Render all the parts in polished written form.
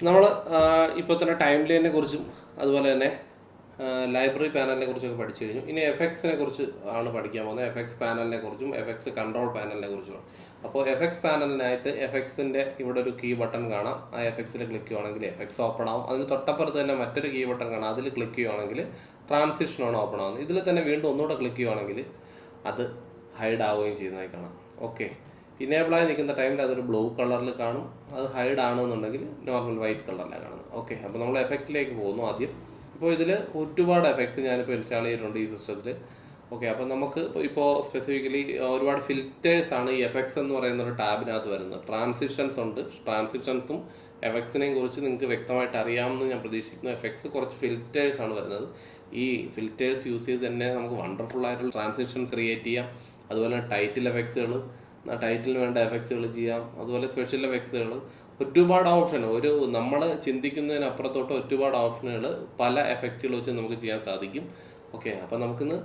നമ്മൾ ഇപ്പോൾ തന്നെ ടൈം ലൈനിനെ കുറിച്ചും അതുപോലെ തന്നെ ലൈബ്രറി പാനലിനെ കുറിച്ചൊക്കെ പഠിച്ചു കഴിഞ്ഞു. ഇനി എഫക്ട്സിനെ കുറിച്ച് ആണ് പഠിക്കാൻ പോകുന്നത്. എഫക്ട്സ് പാനലിനെ കുറിച്ചും എഫക്ട്സ് കൺട്രോൾ പാനലിനെ കുറിച്ചും. അപ്പോൾ എഫക്ട്സ് പാനലിനായിട്ട് എഫക്ട്സിന്റെ ഇവിടെ ഒരു കീ ബട്ടൺ കാണാം. ആ എഫക്ട്സിൽ ക്ലിക്ക് ചെയ്യുവാണെങ്കിൽ എഫക്ട്സ് ഓപ്പൺ ആവും. അതിന് തൊട്ടപ്പുറത്ത് തന്നെ മറ്റൊരു കീ ബട്ടൺ കാണാം. അതിൽ ക്ലിക്ക് ചെയ്യുവാണെങ്കിൽ ട്രാൻസിഷനാണ് ഓപ്പൺ ആവുന്നത്. ഇതിൽ തന്നെ വീണ്ടും ഒന്നുകൂടെ ക്ലിക്ക് ചെയ്യുവാണെങ്കിൽ അത് ഹൈഡ് ആവുകയും ചെയ്യുന്നതായി കാണാം. ഓക്കെ, ഇനേബിളായി നിൽക്കുന്ന ടൈമിൽ അതൊരു ബ്ലൂ കളറിൽ കാണും. അത് ഹൈഡ് ആണെന്നുണ്ടെങ്കിൽ നോർമൽ വൈറ്റ് കളറിലാണ് കാണുന്നത്. ഓക്കെ, അപ്പോൾ നമ്മൾ എഫക്റ്റിലേക്ക് പോകുന്നു ആദ്യം. ഇപ്പോൾ ഇതിൽ ഒരുപാട് എഫക്ട്സ് ഞാനിപ്പോൾ ഇൻസ്റ്റാൾ ചെയ്തിട്ടുണ്ട് ഈ സിസ്റ്റത്തിൽ. ഓക്കെ, അപ്പോൾ നമുക്ക് ഇപ്പോൾ സ്പെസിഫിക്കലി ഒരുപാട് ഫിൽറ്റേഴ്സ് ആണ് ഈ എഫക്ട്സ് എന്ന് പറയുന്ന ഒരു ടാബിനകത്ത് വരുന്നത്. ട്രാൻസിഷൻസ് ഉണ്ട്. ട്രാൻസിഷൻസും എഫക്ട്സിനെയും കുറിച്ച് നിങ്ങൾക്ക് വ്യക്തമായിട്ട് അറിയാമെന്ന് ഞാൻ പ്രതീക്ഷിക്കുന്നു. എഫക്ട്സ് കുറച്ച് ഫിൽറ്റേഴ്സ് ആണ് വരുന്നത്. ഈ ഫിൽറ്റേഴ്സ് യൂസ് ചെയ്ത് തന്നെ നമുക്ക് വണ്ടർഫുൾ ആയിട്ടുള്ള ട്രാൻസിഷൻ ക്രിയേറ്റ് ചെയ്യാം. അതുപോലെ ടൈറ്റിൽ എഫക്ട്സുകൾ, ടൈറ്റിലിന് വേണ്ട എഫക്ട്സുകൾ ചെയ്യാം. അതുപോലെ സ്പെഷ്യൽ എഫക്ട്സുകൾ, ഒരുപാട് ഓപ്ഷൻ, ഒരു നമ്മൾ ചിന്തിക്കുന്നതിനപ്പുറത്തോട്ട് ഒരുപാട് ഓപ്ഷനുകൾ പല എഫക്റ്റുകൾ വെച്ച് നമുക്ക് ചെയ്യാൻ സാധിക്കും. ഓക്കെ, അപ്പം നമുക്കിന്ന്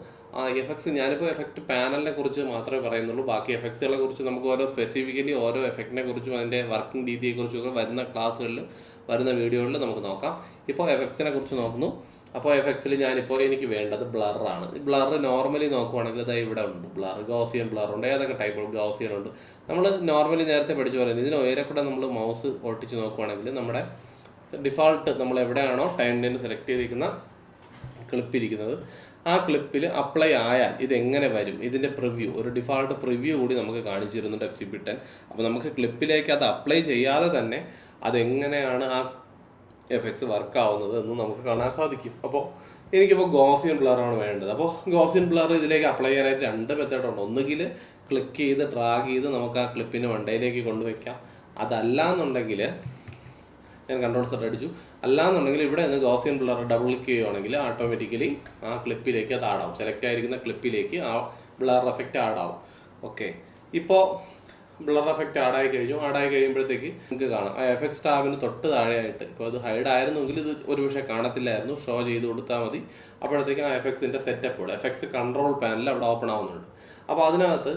എഫക്ട്സ്, ഞാനിപ്പോൾ എഫക്ട് പാനലിനെ കുറിച്ച് മാത്രമേ പറയുന്നുള്ളൂ. ബാക്കി എഫക്ട്സുകളെ കുറിച്ച് നമുക്ക് ഓരോ സ്പെസിഫിക്കലി ഓരോ എഫക്റ്റിനെ കുറിച്ചും അതിൻ്റെ വർക്കിംഗ് രീതിയെക്കുറിച്ചും ഒക്കെ വരുന്ന ക്ലാസ്സുകളിൽ, വരുന്ന വീഡിയോകളിൽ നമുക്ക് നോക്കാം. ഇപ്പോൾ എഫക്ട്സിനെ കുറിച്ച് നോക്കുന്നു. അപ്പോൾ എഫക്ട്സിൽ ഞാനിപ്പോൾ എനിക്ക് വേണ്ടത് ബ്ലറാണ്. ഈ ബ്ലർ നോർമലി നോക്കുവാണെങ്കിൽ അത് ഇവിടെ ഉണ്ട്. ബ്ലർ, ഗൗസിയൻ ബ്ലർ ഉണ്ട്. ഏതൊക്കെ ടൈപ്പ് ഗൗസിയൻ ഉണ്ട്. നമ്മൾ നോർമലി നേരത്തെ പഠിച്ചു പറയുന്നത് ഇതിന് ഉയരെ കൂടെ നമ്മൾ മൗസ് ഓട്ടിച്ച് നോക്കുവാണെങ്കിൽ നമ്മുടെ ഡിഫാൾട്ട് നമ്മൾ എവിടെയാണോ ടൈം ലൈൻ സെലക്ട് ചെയ്തിരിക്കുന്ന ക്ലിപ്പിരിക്കുന്നത് ആ ക്ലിപ്പിൽ അപ്ലൈ ആയാൽ ഇതെങ്ങനെ വരും, ഇതിന്റെ പ്രിവ്യൂ, ഒരു ഡിഫാൾട്ട് പ്രിവ്യൂ കൂടി നമുക്ക് കാണിച്ചു തരുന്നുണ്ട് FCP10. അപ്പോൾ നമുക്ക് ക്ലിപ്പിലേക്ക് അത് അപ്ലൈ ചെയ്യാതെ തന്നെ അതെങ്ങനെയാണ് ആ എഫക്ട്സ് വർക്ക് ആവുന്നത് എന്ന് നമുക്ക് കാണാൻ സാധിക്കും. അപ്പോൾ എനിക്കിപ്പോൾ ഗോസിയൻ ബ്ലറാണ് വേണ്ടത്. അപ്പോൾ ഗോസിയൻ ബ്ലർ ഇതിലേക്ക് അപ്ലൈ ചെയ്യാനായിട്ട് രണ്ട് മെത്തേഡ് ഉണ്ട്. ഒന്നുകിൽ ക്ലിക്ക് ചെയ്ത് ഡ്രാഗ് ചെയ്ത് നമുക്ക് ആ ക്ലിപ്പിന് മണ്ടയിലേക്ക് കൊണ്ടുവയ്ക്കാം. അതല്ല എന്നുണ്ടെങ്കിൽ ഞാൻ കൺട്രോൾ സെറ്റ് അടിച്ചു. അല്ലാന്നുണ്ടെങ്കിൽ ഇവിടെ നിന്ന് ഗോസിയൻ ബ്ലർ ഡബിൾ ക്ലിക്ക് ചെയ്യുവാണെങ്കിൽ ഓട്ടോമാറ്റിക്കലി ആ ക്ലിപ്പിലേക്ക് അത് ആഡാവും. സെലക്ട് ആയിരിക്കുന്ന ക്ലിപ്പിലേക്ക് ആ ബ്ലർ എഫക്റ്റ് ആഡാവും. ഓക്കെ, ഇപ്പോൾ ബ്ലർ എഫക്റ്റ് ആഡായി കഴിഞ്ഞു. ആഡായി കഴിയുമ്പോഴത്തേക്ക് നിങ്ങൾക്ക് കാണാം ആ എഫക്ട്സ് ടാബിന് തൊട്ട് താഴെയായിട്ട്, ഇപ്പോൾ അത് ഹൈഡ് ആയിരുന്നെങ്കിൽ ഇത് ഒരുപക്ഷെ കാണത്തില്ലായിരുന്നു. ഷോ ചെയ്ത് കൊടുത്താൽ മതി. അപ്പോഴത്തേക്കും ആ എഫക്ട്സിന്റെ സെറ്റപ്പ് എഫക്ട്സ് കൺട്രോൾ പാനൽ അവിടെ ഓപ്പൺ ആവുന്നുണ്ട്. അപ്പോൾ അതിനകത്ത്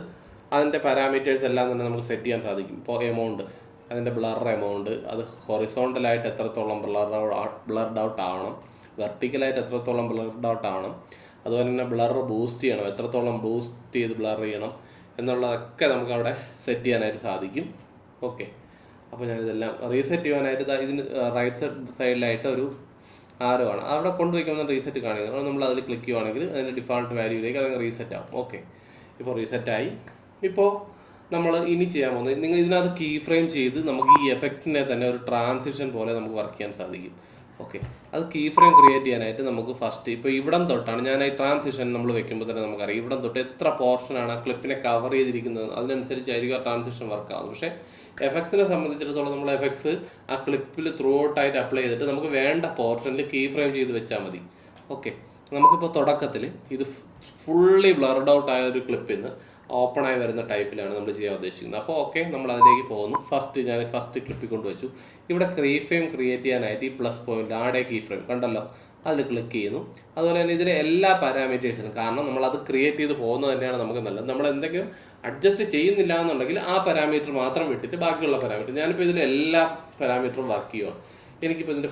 അതിന്റെ പാരാമീറ്റേഴ്സ് എല്ലാം തന്നെ നമുക്ക് സെറ്റ് ചെയ്യാൻ സാധിക്കും. ഇപ്പോൾ എമൗണ്ട്, അതിന്റെ ബ്ലർ എമൗണ്ട്, അത് ഹൊറിസോണ്ടലായിട്ട് എത്രത്തോളം ബ്ലർഡ് ഔട്ട് ആവണം, വെർട്ടിക്കലായിട്ട് എത്രത്തോളം ബ്ലർഡ് ഔട്ട് ആവണം, അതുപോലെ തന്നെ ബ്ലർ ബൂസ്റ്റ് ചെയ്യണം, എത്രത്തോളം ബൂസ്റ്റ് ചെയ്ത് ബ്ലർ ചെയ്യണം എന്നുള്ളതൊക്കെ നമുക്ക് അവിടെ സെറ്റ് ചെയ്യാനായിട്ട് സാധിക്കും. ഓക്കെ, അപ്പോൾ ഞാനിതെല്ലാം റീസെറ്റ് ചെയ്യാനായിട്ട് ഇതിന് റൈറ്റ് സൈഡിലായിട്ട് ഒരു ആരോ ആണ്, അവിടെ കൊണ്ടുവയ്ക്കുമ്പോൾ റീസെറ്റ് കാണിക്കുന്നത്. നമ്മൾ അതിൽ ക്ലിക്ക് ചെയ്യുവാണെങ്കിൽ അതിൻ്റെ ഡിഫാൾട്ട് വാല്യൂയിലേക്ക് അതങ്ങ് റീസെറ്റ് ആവും. ഓക്കെ, ഇപ്പോൾ റീസെറ്റായി. ഇപ്പോൾ നമ്മൾ ഇനി ചെയ്യാൻ പോകുന്നത്, നിങ്ങൾ ഇതിനകത്ത് കീ ഫ്രെയിം ചെയ്ത് നമുക്ക് ഈ എഫക്റ്റിനെ തന്നെ ഒരു ട്രാൻസിഷൻ പോലെ നമുക്ക് വർക്ക് ചെയ്യാൻ സാധിക്കും. ഓക്കെ, അത് കീ ഫ്രെയിം ക്രിയേറ്റ് ചെയ്യാനായിട്ട് നമുക്ക് ഫസ്റ്റ് ഇപ്പോൾ ഇവിടം തൊട്ടാണ് ഞാൻ ഈ ട്രാൻസിഷൻ നമ്മൾ വെക്കുമ്പോൾ തന്നെ നമുക്കറിയാം ഇവിടം തൊട്ട് എത്ര പോർഷനാണ് ആ ക്ലിപ്പിനെ കവർ ചെയ്തിരിക്കുന്നത്, അതിനനുസരിച്ചായിരിക്കും ആ ട്രാൻസിഷൻ വർക്ക് ആവുന്നത്. പക്ഷേ എഫക്ട്സിനെ സംബന്ധിച്ചിടത്തോളം നമ്മൾ എഫക്ട്സ് ആ ക്ലിപ്പിൽ ത്രൂ ഔട്ടായിട്ട് അപ്ലൈ ചെയ്തിട്ട് നമുക്ക് വേണ്ട പോർഷനിൽ കീ ഫ്രെയിം ചെയ്ത് വെച്ചാൽ മതി. ഓക്കെ, നമുക്കിപ്പോൾ തുടക്കത്തിൽ ഇത് ഫുള്ളി ബ്ലർഡ് ഔട്ട് ആയ ഒരു ക്ലിപ്പിന്ന് ഓപ്പൺ ആയി വരുന്ന ടൈപ്പിലാണ് നമ്മൾ ചെയ്യാൻ ഉദ്ദേശിക്കുന്നത്. അപ്പോൾ ഓക്കെ, നമ്മൾ അതിലേക്ക് പോകുന്നു. ഞാൻ ഫസ്റ്റ് ക്ലിപ്പിൽ കൊണ്ടുവച്ചു. ഇവിടെ കീ ഫ്രെയിം ക്രിയേറ്റ് ചെയ്യാനായിട്ട് ഈ പ്ലസ് പോയിന്റ് ആടെ കീ ഫ്രെയിം കണ്ടല്ലോ, അതിൽ ക്ലിക്ക് ചെയ്യുന്നു. അതുപോലെ തന്നെ ഇതിലെ എല്ലാ പാരാമീറ്റേഴ്സിനും, കാരണം നമ്മൾ അത് ക്രിയേറ്റ് ചെയ്ത് പോകുന്നത് തന്നെയാണ് നമുക്ക് നല്ലത്. നമ്മൾ എന്തെങ്കിലും അഡ്ജസ്റ്റ് ചെയ്യുന്നില്ല എന്നുണ്ടെങ്കിൽ ആ പാരാമീറ്റർ മാത്രം വിട്ടിട്ട് ബാക്കിയുള്ള പാരാമീറ്റർ, ഞാനിപ്പോൾ ഇതിൽ എല്ലാ പാരാമീറ്ററും വർക്ക് ചെയ്യുവാണ്. എനിക്കിപ്പോൾ ഇതിൻ്റെ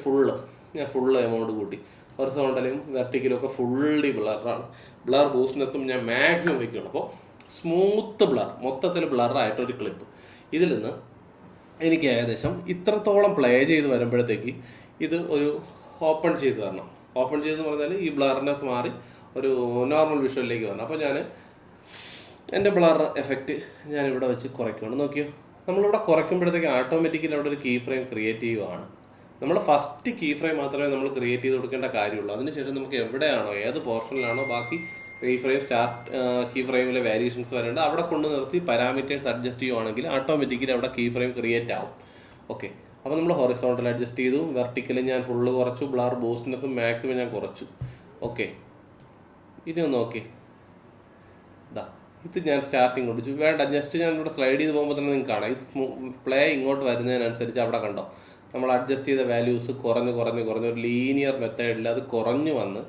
ഞാൻ ഫുള്ള് എമൗണ്ട് കൂട്ടി, ഹൊറിസോണ്ടലും വെർട്ടിക്കലും ഒക്കെ ഫുള്ളി ബ്ലറാണ്. ബ്ലർ ബൂസ്റ്റ്നെസ്സും ഞാൻ മാക്സിമം വയ്ക്കുകയാണ്. അപ്പോൾ സ്മൂത്ത് ബ്ലർ, മൊത്തത്തിൽ ബ്ലറായിട്ടൊരു ക്ലിപ്പ്. ഇതിൽ നിന്ന് എനിക്ക് ഏകദേശം ഇത്രത്തോളം പ്ലേ ചെയ്ത് വരുമ്പോഴത്തേക്ക് ഇത് ഒരു ഓപ്പൺ ചെയ്ത് തരണം. ഓപ്പൺ ചെയ്തെന്ന് പറഞ്ഞാൽ ഈ ബ്ലർനെസ് മാറി ഒരു നോർമൽ വിഷ്വലിലേക്ക് വരണം. അപ്പോൾ ഞാൻ എൻ്റെ ബ്ലർ എഫക്റ്റ് ഞാനിവിടെ വെച്ച് കുറയ്ക്കുകയാണ്. നോക്കിയോ, നമ്മളിവിടെ കുറയ്ക്കുമ്പോഴത്തേക്ക് ഓട്ടോമാറ്റിക്കലി അവിടെ ഒരു കീ ഫ്രെയിം ക്രിയേറ്റ് ചെയ്യുകയാണ്. നമ്മൾ ഫസ്റ്റ് കീ ഫ്രെയിം മാത്രമേ നമ്മൾ ക്രിയേറ്റ് ചെയ്ത് കൊടുക്കേണ്ട കാര്യമുള്ളൂ. അതിനുശേഷം നമുക്ക് എവിടെയാണോ, ഏത് പോർഷനിലാണോ ബാക്കി കീ ഫ്രെയിം കീ ഫ്രെയിമിലെ വേരിയേഷൻസ് വരേണ്ട അവിടെ കൊണ്ട് നിർത്തി പാരാമീറ്റേഴ്സ് അഡ്ജസ്റ്റ് ചെയ്യുവാണെങ്കിൽ ഓട്ടോമാറ്റിക്കലി അവിടെ കീ ഫ്രെയിം ക്രിയേറ്റ് ആവും. ഓക്കെ, അപ്പോൾ നമ്മൾ ഹൊറിസോണ്ടൽ അഡ്ജസ്റ്റ് ചെയ്തു, വെർട്ടിക്കലി ഞാൻ ഫുള്ള് കുറച്ചു, ബ്ലർ ബൂസ്റ്റ്നെസ്സും മാക്സിമം ഞാൻ കുറച്ചു. ഓക്കെ, ഇനി ഒന്ന് ഓക്കെ, ഇത് ഞാൻ സ്റ്റാർട്ടിങ് കൊടുത്തു. വേണ്ട, ജസ്റ്റ് ഞാൻ ഇവിടെ സ്ലൈഡ് ചെയ്ത് പോകുമ്പോൾ തന്നെ നിങ്ങൾക്ക് കാണാം ഇത് പ്ലേ ഇങ്ങോട്ട് വരുന്നതിനനുസരിച്ച് അവിടെ കണ്ടോ നമ്മൾ അഡ്ജസ്റ്റ് ചെയ്ത വാല്യൂസ് കുറഞ്ഞ് ഒരു ലീനിയർ മെത്തേഡിൽ അത് കുറഞ്ഞു വന്ന്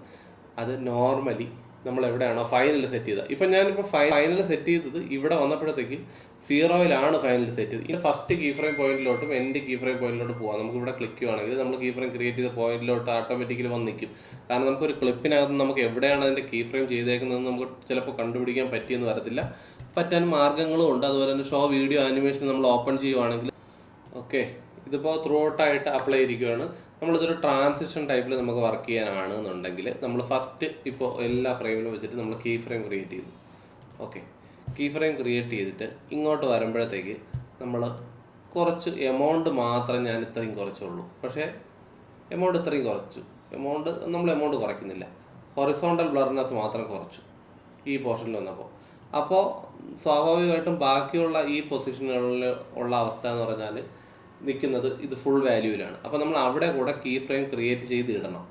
അത് നോർമലി നമ്മൾ എവിടെയാണോ ഫൈനൽ സെറ്റ് ചെയ്തത്. ഇപ്പം ഞാനിപ്പോൾ ഫൈനൽ സെറ്റ് ചെയ്തത് ഇവിടെ വന്നപ്പോഴത്തേക്ക് 0-ലാണ് ഫൈനൽ സെറ്റ് ചെയ്തത്. ഇനി ഫസ്റ്റ് കീ ഫ്രെയിം പോയിന്റിലോട്ടും എൻഡ് കീ ഫ്രെയിം പോയിന്റിലോട്ട് പോകാം. നമുക്ക് ഇവിടെ ക്ലിക്ക് ചെയ്യുവാണെങ്കിൽ നമ്മൾ കീ ഫ്രെയിം ക്രിയേറ്റ് ചെയ്ത പോയിന്റിലോട്ട് ഓട്ടോമാറ്റിക്കലി വന്ന് നിൽക്കും. കാരണം നമുക്കൊരു ക്ലിപ്പിനകത്ത് നമുക്ക് എവിടെയാണ് അതിന്റെ കീ ഫ്രെയിം ചെയ്തേക്കുന്നത് നമുക്ക് ചിലപ്പോൾ കണ്ടുപിടിക്കാൻ പറ്റിയെന്ന് വരത്തില്ല. പറ്റാൻ മാർഗ്ഗങ്ങളും ഉണ്ട്. അതുപോലെ തന്നെ ഷോ വീഡിയോ ആനിമേഷൻ നമ്മൾ ഓപ്പൺ ചെയ്യുവാണെങ്കിൽ ഓക്കെ, ഇതിപ്പോൾ ത്രൂ ഔട്ടായിട്ട് അപ്ലൈ ചെയ്തിരിക്കുകയാണ്. നമ്മളിതൊരു ട്രാൻസിഷൻ ടൈപ്പിൽ നമുക്ക് വർക്ക് ചെയ്യാനാണെന്നുണ്ടെങ്കിൽ നമ്മൾ ഫസ്റ്റ് ഇപ്പോൾ എല്ലാ ഫ്രെയിമിലും വെച്ചിട്ട് നമ്മൾ കീ ഫ്രെയിം ക്രിയേറ്റ് ചെയ്തു. ഓക്കെ, കീ ഫ്രെയിം ക്രിയേറ്റ് ചെയ്തിട്ട് ഇങ്ങോട്ട് വരുമ്പോഴത്തേക്ക് നമ്മൾ കുറച്ച് എമൗണ്ട് മാത്രം ഞാൻ ഇത്രയും കുറച്ചുള്ളൂ. പക്ഷേ എമൗണ്ട് ഇത്രയും കുറച്ചു. നമ്മൾ എമൗണ്ട് കുറയ്ക്കുന്നില്ല, ഹൊറിസോണ്ടൽ ബ്ലർനെസ് മാത്രം കുറച്ചു ഈ പോർഷനിൽ വന്നപ്പോൾ. അപ്പോൾ സ്വാഭാവികമായിട്ടും ബാക്കിയുള്ള ഈ പൊസിഷനുകളിൽ ഉള്ള അവസ്ഥ എന്ന് പറഞ്ഞാൽ നിൽക്കുന്നത് ഇത് ഫുൾ വാല്യൂവിലാണ്. അപ്പോൾ നമ്മൾ അവിടെ കൂടെ കീ ഫ്രെയിം ക്രിയേറ്റ് ചെയ്ത് ഇടണം.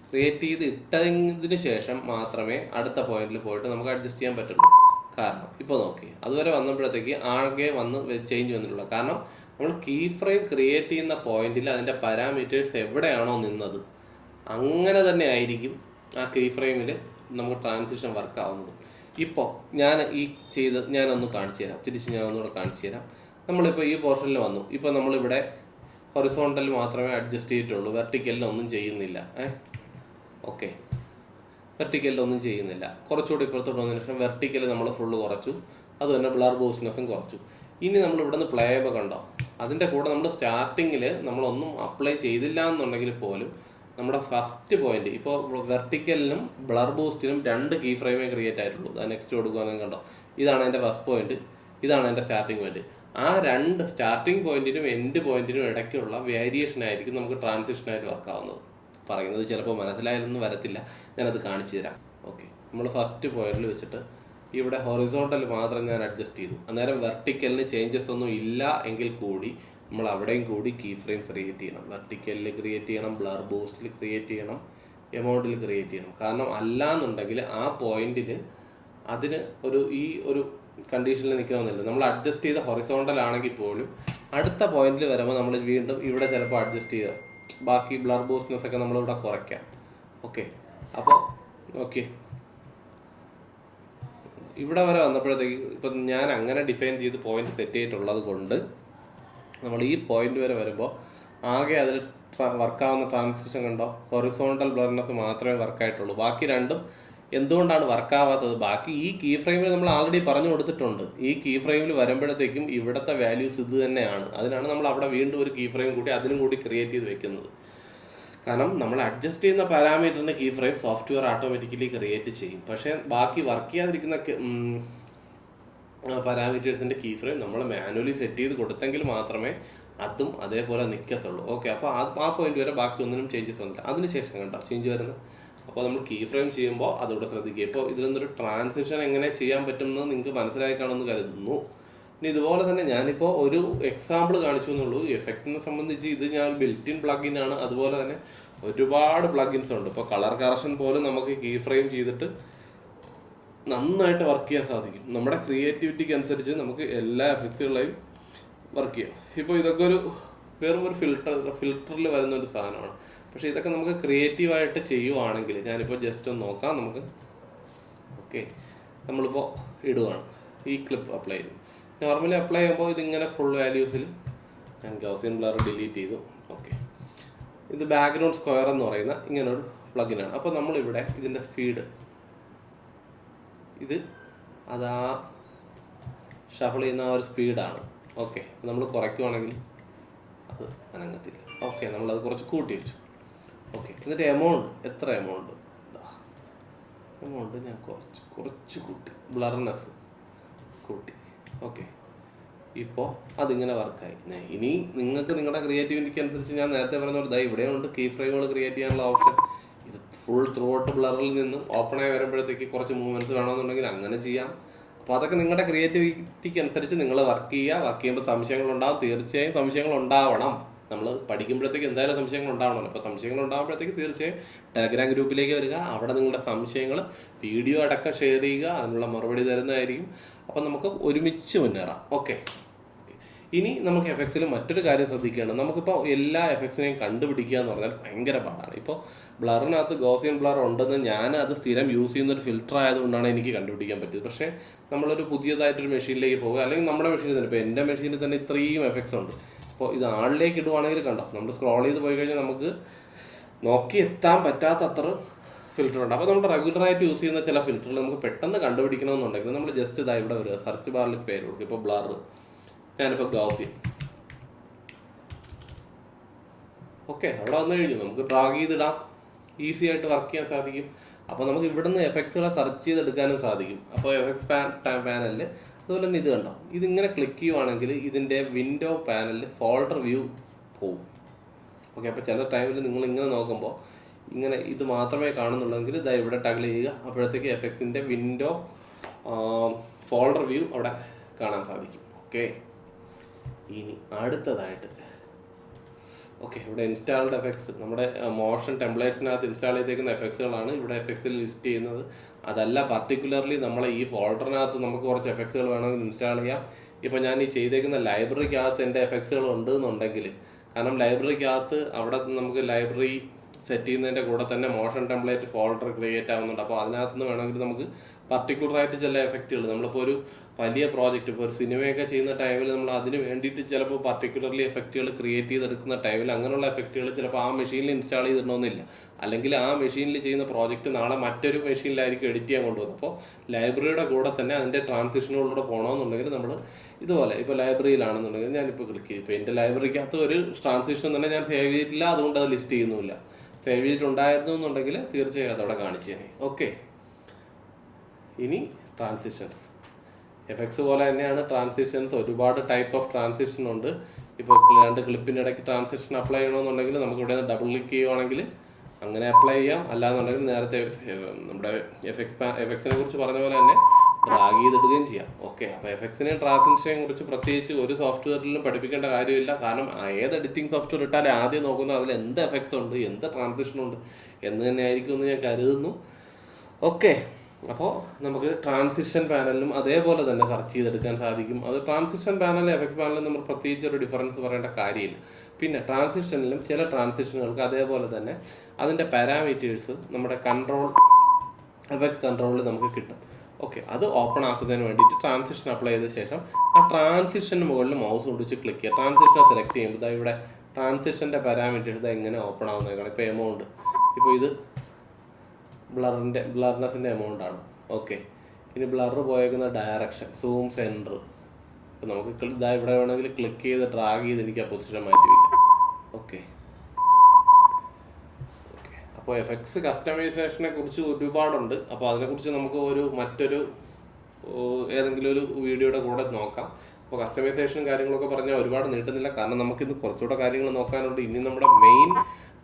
ക്രിയേറ്റ് ചെയ്ത് ഇട്ടതിന് ശേഷം മാത്രമേ അടുത്ത പോയിന്റിൽ പോയിട്ട് നമുക്ക് അഡ്ജസ്റ്റ് ചെയ്യാൻ പറ്റുള്ളൂ. കാരണം ഇപ്പോൾ നോക്കി അതുവരെ വന്നപ്പോഴത്തേക്ക് ആകെ വന്ന് ചേഞ്ച് വന്നിട്ടുള്ളൂ. കാരണം നമ്മൾ കീ ഫ്രെയിം ക്രിയേറ്റ് ചെയ്യുന്ന പോയിന്റിൽ അതിൻ്റെ പാരാമീറ്റേഴ്സ് എവിടെയാണോ നിന്നത് അങ്ങനെ തന്നെ ആയിരിക്കും ആ കീ ഫ്രെയിമിൽ നമുക്ക് ട്രാൻസിഷൻ വർക്ക് ആവുന്നത്. ഇപ്പോൾ ഞാനൊന്ന് കാണിച്ചു തരാം. തിരിച്ച് ഞാനൊന്നുകൂടെ കാണിച്ചു തരാം. നമ്മളിപ്പോൾ ഈ പോർഷനിൽ വന്നു. ഇപ്പോൾ നമ്മളിവിടെ ഹൊറിസോണ്ടൽ മാത്രമേ അഡ്ജസ്റ്റ് ചെയ്തിട്ടുള്ളൂ, വെർട്ടിക്കലിനൊന്നും ചെയ്യുന്നില്ല. ഓക്കെ, വെർട്ടിക്കലിലൊന്നും ചെയ്യുന്നില്ല. കുറച്ചുകൂടി ഇപ്പുറത്തോട്ട് വന്നതിന് ശേഷം വെർട്ടിക്കൽ നമ്മൾ ഫുള്ള് കുറച്ചു. അതുതന്നെ ബ്ലർ ബൂസ്റ്റ്നെസ്സും കുറച്ചു. ഇനി നമ്മൾ ഇവിടെ നിന്ന് പ്ലേ ബാക്ക് കണ്ടോ, അതിൻ്റെ കൂടെ നമ്മൾ സ്റ്റാർട്ടിങ്ങിൽ നമ്മളൊന്നും അപ്ലൈ ചെയ്തില്ല എന്നുണ്ടെങ്കിൽ പോലും നമ്മുടെ ഫസ്റ്റ് പോയിന്റ് ഇപ്പോൾ വെർട്ടിക്കലിനും ബ്ലർ ബൂസ്റ്റിനും 2 കീ ഫ്രെയിമേ ക്രിയേറ്റ് ആയിട്ടുള്ളൂ. അത് നെക്സ്റ്റ് കൊടുക്കുകയാണെങ്കിൽ കണ്ടോ, ഇതാണ് എൻ്റെ ഫസ്റ്റ് പോയിന്റ്, ഇതാണ് എൻ്റെ സ്റ്റാർട്ടിംഗ് പോയിന്റ്. ആ 2 സ്റ്റാർട്ടിംഗ് പോയിന്റിനും എൻഡ് പോയിന്റിനും ഇടയ്ക്കുള്ള വേരിയേഷൻ ആയിരിക്കും നമുക്ക് ട്രാൻസിഷനായിട്ട് വർക്ക് ആവുന്നത്. പറയുന്നത് ചിലപ്പോൾ മനസ്സിലായെന്ന് വരത്തില്ല, ഞാനത് കാണിച്ചു തരാം. ഓക്കെ, നമ്മൾ ഫസ്റ്റ് പോയിന്റിൽ വെച്ചിട്ട് ഇവിടെ ഹൊറിസോണ്ടൽ മാത്രം ഞാൻ അഡ്ജസ്റ്റ് ചെയ്തു. അന്നേരം വെർട്ടിക്കലിന് ചേഞ്ചസ് ഒന്നും ഇല്ല എങ്കിൽ കൂടി നമ്മൾ അവിടെയും കൂടി കീ ഫ്രെയിം ക്രിയേറ്റ് ചെയ്യണം. വെർട്ടിക്കലിൽ ക്രിയേറ്റ് ചെയ്യണം, ബ്ലർ ബൂസ്റ്റിൽ ക്രിയേറ്റ് ചെയ്യണം, എമൗണ്ടിൽ ക്രിയേറ്റ് ചെയ്യണം. കാരണം അല്ലാന്നുണ്ടെങ്കിൽ ആ പോയിന്റിൽ അതിന് ഈ ഒരു കണ്ടീഷനിൽ നിൽക്കണമെന്നില്ല. നമ്മൾ അഡ്ജസ്റ്റ് ചെയ്ത ഹൊറിസോണ്ടൽ ആണെങ്കിൽ പോലും അടുത്ത പോയിന്റിൽ വരുമ്പോൾ നമ്മൾ വീണ്ടും ഇവിടെ ചിലപ്പോൾ അഡ്ജസ്റ്റ് ചെയ്യുക, ബാക്കി ബ്ലർ ബൂസ്റ്റ്നെസ് ഒക്കെ നമ്മളിവിടെ കുറയ്ക്കാം. ഓക്കെ, അപ്പോൾ ഓക്കെ, ഇവിടെ വരെ വന്നപ്പോഴത്തേക്ക് ഇപ്പം ഞാൻ അങ്ങനെ ഡിഫൈൻ ചെയ്ത് പോയിന്റ് സെറ്റ് ചെയ്തിട്ടുള്ളത് കൊണ്ട് നമ്മൾ ഈ പോയിന്റ് വരെ വരുമ്പോൾ ആകെ അതിൽ വർക്കാവുന്ന ട്രാൻസിഷൻ കണ്ടോ, ഹൊറിസോണ്ടൽ ബ്ലർനെസ് മാത്രമേ വർക്കായിട്ടുള്ളൂ. ബാക്കി രണ്ടും എന്തുകൊണ്ടാണ് വർക്കാവാത്തത്? ബാക്കി ഈ കീ ഫ്രെയിമിൽ നമ്മൾ ആൾറെഡി പറഞ്ഞു കൊടുത്തിട്ടുണ്ട്. ഈ കീ ഫ്രെയിമിൽ വരുമ്പോഴത്തേക്കും ഇവിടുത്തെ വാല്യൂസ് ഇത് തന്നെയാണ്. അതിനാണ് നമ്മൾ അവിടെ വീണ്ടും ഒരു കീ ഫ്രെയിം കൂടി അതിനും കൂടി ക്രിയേറ്റ് ചെയ്ത് വെക്കുന്നത്. കാരണം നമ്മൾ അഡ്ജസ്റ്റ് ചെയ്യുന്ന പാരാമീറ്ററിന്റെ key frame software automatically create ചെയ്യും. പക്ഷെ ബാക്കി വർക്ക് ചെയ്യാതിരിക്കുന്ന പാരാമീറ്റേഴ്സിന്റെ കീ ഫ്രെയിം നമ്മൾ മാനുവലി സെറ്റ് ചെയ്ത് കൊടുത്തെങ്കിൽ മാത്രമേ അതും അതേപോലെ നിൽക്കത്തുള്ളൂ. ഓക്കെ, അപ്പോൾ ആ പോയിന്റ് വരെ ബാക്കി ഒന്നിനും ചേഞ്ചസ് വന്നില്ല. അതിനുശേഷം കണ്ടോ ചേഞ്ച് വരുന്നത്. അപ്പോൾ നമ്മൾ കീ ഫ്രെയിം ചെയ്യുമ്പോൾ അതോടെ ശ്രദ്ധിക്കുക. ഇപ്പോൾ ഇതിൽ നിന്നൊരു ട്രാൻസിഷൻ എങ്ങനെ ചെയ്യാൻ പറ്റുമെന്ന് നിങ്ങൾക്ക് മനസ്സിലായി കാണുമെന്ന് കരുതുന്നു. ഇനി ഇതുപോലെ തന്നെ ഞാനിപ്പോൾ ഒരു എക്സാമ്പിൾ കാണിച്ചു എന്നുള്ളൂ. എഫക്റ്റിനെ സംബന്ധിച്ച് ഇത് ഞാൻ ബിൽറ്റ് ഇൻ പ്ലഗിൻ ആണ്. അതുപോലെ തന്നെ ഒരുപാട് പ്ലഗിൻസ് ഉണ്ട്. ഇപ്പോൾ കളർ കറക്ഷൻ പോലും നമുക്ക് കീ ഫ്രെയിം ചെയ്തിട്ട് നന്നായിട്ട് വർക്ക് ചെയ്യാൻ സാധിക്കും. നമ്മുടെ ക്രിയേറ്റിവിറ്റിക്ക് അനുസരിച്ച് നമുക്ക് എല്ലാ എഫക്റ്റുകളെയും വർക്ക് ചെയ്യാം. ഇപ്പോൾ ഇതൊക്കെ വെറും ഒരു ഫിൽറ്ററിൽ വരുന്ന ഒരു സാധനമാണ്. പക്ഷെ ഇതൊക്കെ നമുക്ക് ക്രിയേറ്റീവായിട്ട് ചെയ്യുവാണെങ്കിൽ ഞാനിപ്പോൾ ജസ്റ്റ് ഒന്ന് നോക്കാം നമുക്ക്. ഓക്കെ, നമ്മളിപ്പോൾ ഇടുവാണ്, ഈ ക്ലിപ്പ് അപ്ലൈ ചെയ്തു. നോർമലി അപ്ലൈ ചെയ്യുമ്പോൾ ഇതിങ്ങനെ ഫുൾ വാല്യൂസിൽ ഞാൻ ഗൗസിയൻ ബ്ലർ ഡിലീറ്റ് ചെയ്തു. ഓക്കെ, ഇത് ബാക്ക്ഗ്രൗണ്ട് സ്ക്വയർ എന്ന് പറയുന്ന ഇങ്ങനൊരു പ്ലഗിനാണ്. അപ്പോൾ നമ്മളിവിടെ ഇതിൻ്റെ സ്പീഡ് അതാ ഷഫിൾ ചെയ്യുന്ന ആ ഒരു സ്പീഡാണ്. ഓക്കെ, നമ്മൾ കുറയ്ക്കുവാണെങ്കിൽ അത് അനങ്ങത്തില്ല. ഓക്കെ, നമ്മളത് കുറച്ച് കൂട്ടി വെച്ചു. ഓക്കെ, എന്നിട്ട് എത്ര എമൗണ്ട് ഞാൻ കുറച്ച് കൂട്ടി, ബ്ലർനെസ് കൂട്ടി. ഓക്കെ, ഇപ്പോൾ അതിങ്ങനെ വർക്കായി. ഇനി നിങ്ങൾക്ക് നിങ്ങളുടെ ക്രിയേറ്റിവിറ്റിക്ക് അനുസരിച്ച് ഞാൻ നേരത്തെ പറഞ്ഞ പോലെ ഇവിടെയുണ്ട് കീ ഫ്രെയിമുകൾ ക്രിയേറ്റ് ചെയ്യാനുള്ള ഓപ്ഷൻ. ഇത് ഫുൾ ത്രൂ ഔട്ട് ബ്ലറിൽ നിന്നും ഓപ്പണായി വരുമ്പോഴത്തേക്ക് കുറച്ച് മൂവ്മെന്റ്സ് വേണമെന്നുണ്ടെങ്കിൽ അങ്ങനെ ചെയ്യാം. അപ്പോൾ അതൊക്കെ നിങ്ങളുടെ ക്രിയേറ്റിവിറ്റിക്ക് അനുസരിച്ച് നിങ്ങൾ വർക്ക് ചെയ്യുമ്പോൾ സംശയങ്ങളുണ്ടാവും. തീർച്ചയായും സംശയങ്ങൾ ഉണ്ടാവണം. നമ്മൾ പഠിക്കുമ്പോഴത്തേക്ക് എന്തായാലും സംശയങ്ങൾ ഉണ്ടാവണമല്ലോ. അപ്പോൾ സംശയങ്ങൾ ഉണ്ടാകുമ്പോഴത്തേക്ക് തീർച്ചയായും ടെലഗ്രാം ഗ്രൂപ്പിലേക്ക് വരിക. അവിടെ നിങ്ങളുടെ സംശയങ്ങൾ വീഡിയോ അടക്കം ഷെയർ ചെയ്യുക. അതിനുള്ള മറുപടി തരുന്നതായിരിക്കും. അപ്പം നമുക്ക് ഒരുമിച്ച് മുന്നേറാം. ഓക്കെ, ഇനി നമുക്ക് എഫക്ട്സിൽ മറ്റൊരു കാര്യം ശ്രദ്ധിക്കുകയാണ്. നമുക്കിപ്പോൾ എല്ലാ എഫക്ട്സിനെയും കണ്ടുപിടിക്കുക എന്ന് പറഞ്ഞാൽ ഭയങ്കര പാടാണ്. ഇപ്പോൾ ബ്ലറിനകത്ത് ഗോസിയൻ ബ്ലർ ഉണ്ടെന്ന് ഞാൻ അത് സ്ഥിരം യൂസ് ചെയ്യുന്ന ഒരു ഫിൽറ്റർ ആയതുകൊണ്ടാണ് എനിക്ക് കണ്ടുപിടിക്കാൻ പറ്റിയത്. പക്ഷേ നമ്മളൊരു പുതിയതായിട്ടൊരു മെഷീനിലേക്ക് പോകുക, അല്ലെങ്കിൽ നമ്മുടെ മെഷീനിൽ തന്നെ, ഇപ്പോൾ എൻ്റെ മെഷീനിൽ തന്നെ ഇത്രയും എഫക്ട്സ് ഉണ്ട്. അപ്പോൾ ഇത് ആളിലേക്ക് ഇടുവാണെങ്കിൽ കണ്ടോ, നമ്മൾ സ്ക്രോൾ ചെയ്ത് പോയി കഴിഞ്ഞാൽ നമുക്ക് നോക്കി എത്താൻ പറ്റാത്തത്ര ഫിൽറ്റർ ഉണ്ട്. അപ്പോൾ നമ്മൾ റെഗുലറായിട്ട് യൂസ് ചെയ്യുന്ന ചില ഫിൽറ്ററുകൾ നമുക്ക് പെട്ടെന്ന് കണ്ടുപിടിക്കണമെന്നുണ്ടെങ്കിൽ നമ്മൾ ജസ്റ്റ് ഇതാ ഇവിടെ വരിക, സെർച്ച് ബാറിൽ പേര് കൊടുക്കും. ഇപ്പോൾ ബ്ലർ, ഞാനിപ്പോൾ ഗൗസിയൻ, ഓക്കെ, അവിടെ വന്നു കഴിഞ്ഞു. നമുക്ക് ഡ്രാഗ് ചെയ്തിടാം, ഈസി ആയിട്ട് വർക്ക് ചെയ്യാൻ സാധിക്കും. അപ്പോൾ നമുക്ക് ഇവിടുന്ന് എഫക്ട്സുകളെ സെർച്ച് ചെയ്തെടുക്കാനും സാധിക്കും. അപ്പോൾ എഫക്ട്സ് പാനലിൽ അതുപോലെ തന്നെ ഇത് കണ്ടോ, ഇതിങ്ങനെ ക്ലിക്ക് ചെയ്യുവാണെങ്കിൽ ഇതിൻ്റെ വിൻഡോ പാനലിൽ ഫോൾഡർ വ്യൂ പോവും. ഓക്കെ, അപ്പോൾ ചില ടൈമിൽ നിങ്ങൾ ഇങ്ങനെ നോക്കുമ്പോൾ ഇങ്ങനെ ഇത് മാത്രമേ കാണുന്നുള്ളെങ്കിൽ ഇതാ ഇവിടെ ടഗിൾ ചെയ്യുക, അപ്പോഴത്തേക്ക് എഫക്ട്സിൻ്റെ വിൻഡോ ഫോൾഡർ വ്യൂ അവിടെ കാണാൻ സാധിക്കും. ഓക്കെ, ഇനി അടുത്തതായിട്ട് ഓക്കെ, ഇവിടെ ഇൻസ്റ്റാൾഡ് എഫക്ട്സ്, നമ്മുടെ മോഷൻ ടെംപ്ലേറ്റ്സിനകത്ത് ഇൻസ്റ്റാൾ ചെയ്തേക്കുന്ന എഫക്ട്സുകളാണ് ഇവിടെ എഫക്ട്സിൽ ലിസ്റ്റ് ചെയ്യുന്നത്. അതല്ല പർട്ടിക്കുലർലി നമ്മളെ ഈ ഫോൾഡറിനകത്ത് നമുക്ക് കുറച്ച് എഫക്ട്സുകൾ വേണമെങ്കിൽ ഇൻസ്റ്റാൾ ചെയ്യാം. ഇപ്പോൾ ഞാൻ ഈ ചെയ്തേക്കുന്ന ലൈബ്രറിക്കകത്ത് എൻ്റെ എഫക്ട്സുകൾ ഉണ്ട് എന്നുണ്ടെങ്കിൽ, കാരണം ലൈബ്രറിക്കകത്ത് അവിടെ നമുക്ക് ലൈബ്രറി സെറ്റ് ചെയ്യുന്നതിൻ്റെ കൂടെ തന്നെ മോഷൻ ടെംപ്ലേറ്റ് ഫോൾഡർ ക്രിയേറ്റ് ആവുന്നുണ്ട്. അപ്പോൾ അതിനകത്ത് നിന്ന് വേണമെങ്കിൽ നമുക്ക് പർട്ടിക്കുലറായിട്ട് ചില എഫക്റ്റുകൾ, നമ്മളിപ്പോൾ ഒരു വലിയ പ്രോജക്റ്റ്, ഇപ്പോൾ ഒരു സിനിമയൊക്കെ ചെയ്യുന്ന ടൈമിൽ നമ്മൾ അതിന് വേണ്ടിയിട്ട് ചിലപ്പോൾ പർട്ടിക്കുലർലി എഫക്റ്റുകൾ ക്രിയേറ്റ് ചെയ്തെടുക്കുന്ന ടൈമിൽ അങ്ങനെയുള്ള എഫക്റ്റുകൾ ചിലപ്പോൾ ആ മെഷീനിൽ ഇൻസ്റ്റാൾ ചെയ്തിടണമെന്നില്ല. അല്ലെങ്കിൽ ആ മെഷീനിൽ ചെയ്യുന്ന പ്രോജക്റ്റ് നാളെ മറ്റൊരു മെഷീനിലായിരിക്കും എഡിറ്റ് ചെയ്യാൻ കൊണ്ടുപോകുന്നത്. അപ്പോൾ ലൈബ്രറിയുടെ കൂടെ തന്നെ അതിൻ്റെ ട്രാൻസിഷനുകളിലൂടെ പോകണമെന്നുണ്ടെങ്കിൽ നമ്മൾ ഇതുപോലെ, ഇപ്പോൾ ലൈബ്രറിയിലാണെന്നുണ്ടെങ്കിൽ ഞാനിപ്പോൾ ക്ലിക്ക് ചെയ്യും. ഇപ്പോൾ എൻ്റെ ലൈബ്രറിക്കകത്ത് ഒരു ട്രാൻസിഷൻ തന്നെ ഞാൻ സേവ് ചെയ്തിട്ടില്ല, അതുകൊണ്ട് അത് ലിസ്റ്റ് ചെയ്യുന്നുമില്ല. സേവ് ചെയ്തിട്ടുണ്ടായിരുന്നു എന്നുണ്ടെങ്കിൽ തീർച്ചയായും അതവിടെ കാണിച്ചു തന്നെ. ഓക്കെ, ഇനി ട്രാൻസിഷൻസ്. എഫക്ട്സ് പോലെ തന്നെയാണ് ട്രാൻസിഷൻസ്. ഒരുപാട് ടൈപ്പ് ഓഫ് ട്രാൻസിഷൻ ഉണ്ട്. ഇപ്പോൾ രണ്ട് ക്ലിപ്പിൻ്റെ ഇടയ്ക്ക് ട്രാൻസിഷൻ അപ്ലൈ ചെയ്യണമെന്നുണ്ടെങ്കിൽ നമുക്ക് ഇവിടെ നിന്ന് ഡബിൾ ക്ലിക്ക് ചെയ്യുവാണെങ്കിൽ അങ്ങനെ അപ്ലൈ ചെയ്യാം. അല്ലാന്നുണ്ടെങ്കിൽ നേരത്തെ നമ്മുടെ എഫക്ട്സിനെ കുറിച്ച് പറഞ്ഞ പോലെ തന്നെ ഡ്രാഗ് ചെയ്തിടുകയും ചെയ്യാം. ഓക്കെ, അപ്പോൾ എഫക്ട്സിനെയും ട്രാൻസിഷനെയും കുറിച്ച് പ്രത്യേകിച്ച് ഒരു സോഫ്റ്റ്വെയറിലും പഠിപ്പിക്കേണ്ട കാര്യമില്ല. കാരണം ഏത് എഡിറ്റിംഗ് സോഫ്റ്റ്വെയർ ഇട്ടാലും ആദ്യം നോക്കുന്നത് അതിൽ എന്ത് എഫക്ട്സ് ഉണ്ട്, എന്ത് ട്രാൻസിഷൻ ഉണ്ട് എന്ന് തന്നെ ആയിരിക്കും എന്ന് ഞാൻ കരുതുന്നു. ഓക്കെ, അപ്പോൾ നമുക്ക് ട്രാൻസിഷൻ പാനലിലും അതേപോലെ തന്നെ സെർച്ച് ചെയ്തെടുക്കാൻ സാധിക്കും. അത് ട്രാൻസിഷൻ പാനലും എഫക്ട്സ് പാനലും നമ്മൾ പ്രത്യേകിച്ച് ഒരു ഡിഫറൻസ് പറയേണ്ട കാര്യമില്ല. പിന്നെ ട്രാൻസിഷനിലും ചില ട്രാൻസിഷനുകൾക്ക് അതേപോലെ തന്നെ അതിൻ്റെ പാരാമീറ്റേഴ്സ് നമ്മുടെ എഫക്ട്സ് കൺട്രോളിൽ നമുക്ക് കിട്ടും. ഓക്കെ, അത് ഓപ്പൺ ആക്കുന്നതിന് വേണ്ടിയിട്ട് ട്രാൻസിഷൻ അപ്ലൈ ചെയ്ത ശേഷം ആ ട്രാൻസിഷന് മുകളിൽ മൗസ് കൊണ്ടിച്ച് ക്ലിക്ക് ചെയ്യുക. ട്രാൻസിഷനെ സെലക്ട് ചെയ്യുമ്പോൾ ഇവിടെ ട്രാൻസിഷൻ്റെ പാരാമീറ്റേഴ്സ് ഇങ്ങനെ ഓപ്പൺ ആവുന്നതാണ്. ഇപ്പോൾ എമൗണ്ട്, ഇപ്പോൾ ഇത് ബ്ലർനെസ്സിൻ്റെ എമൗണ്ട് ആണ്. ഓക്കെ, ഇനി ബ്ലർ പോയേക്കുന്ന ഡയറക്ഷൻ, സൂം, സെൻറ്റർ. അപ്പോൾ നമുക്ക് ഇതാ ഇവിടെ വേണമെങ്കിൽ ക്ലിക്ക് ചെയ്ത് ഡ്രാഗ് ചെയ്ത് എനിക്ക് ആ പൊസിഷൻ മാറ്റി വയ്ക്കാം. ഓക്കെ, അപ്പോൾ എഫക്ട്സ് കസ്റ്റമൈസേഷനെ കുറിച്ച് ഒരുപാടുണ്ട്. അപ്പോൾ അതിനെക്കുറിച്ച് നമുക്ക് മറ്റൊരു ഏതെങ്കിലും ഒരു വീഡിയോയുടെ കൂടെ നോക്കാം. അപ്പോൾ കസ്റ്റമൈസേഷനും കാര്യങ്ങളൊക്കെ പറഞ്ഞാൽ ഒരുപാട് നീട്ടുന്നില്ല, കാരണം നമുക്കിന്ന് കുറച്ചുകൂടെ കാര്യങ്ങൾ നോക്കാനുണ്ട്. ഇനി നമ്മുടെ മെയിൻ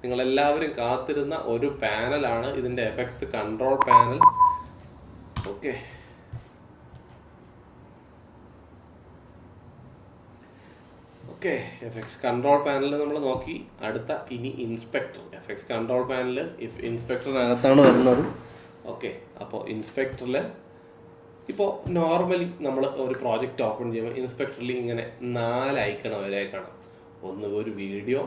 നിങ്ങളെല്ലാവരും കാത്തിരുന്ന ഒരു പാനലാണ് ഇതിൻ്റെ effects control panel. Okay, okay, effects control panel നമ്മൾ നോക്കി. അടുത്ത ഇനി ഇൻസ്പെക്ടർ. എഫക്ട്സ് കൺട്രോൾ പാനൽ ഇൻസ്പെക്ടറിനകത്താണ് വരുന്നത്. ഓക്കെ, അപ്പോൾ ഇൻസ്പെക്ടറിൽ ഇപ്പോൾ നോർമലി നമ്മൾ ഒരു പ്രോജക്റ്റ് ഓപ്പൺ ചെയ്യുമ്പോൾ ഇൻസ്പെക്ടറിൽ ഇങ്ങനെ 4 ഐക്കൺ വരെ കാണാം. ഒന്ന് ഒരു വീഡിയോ,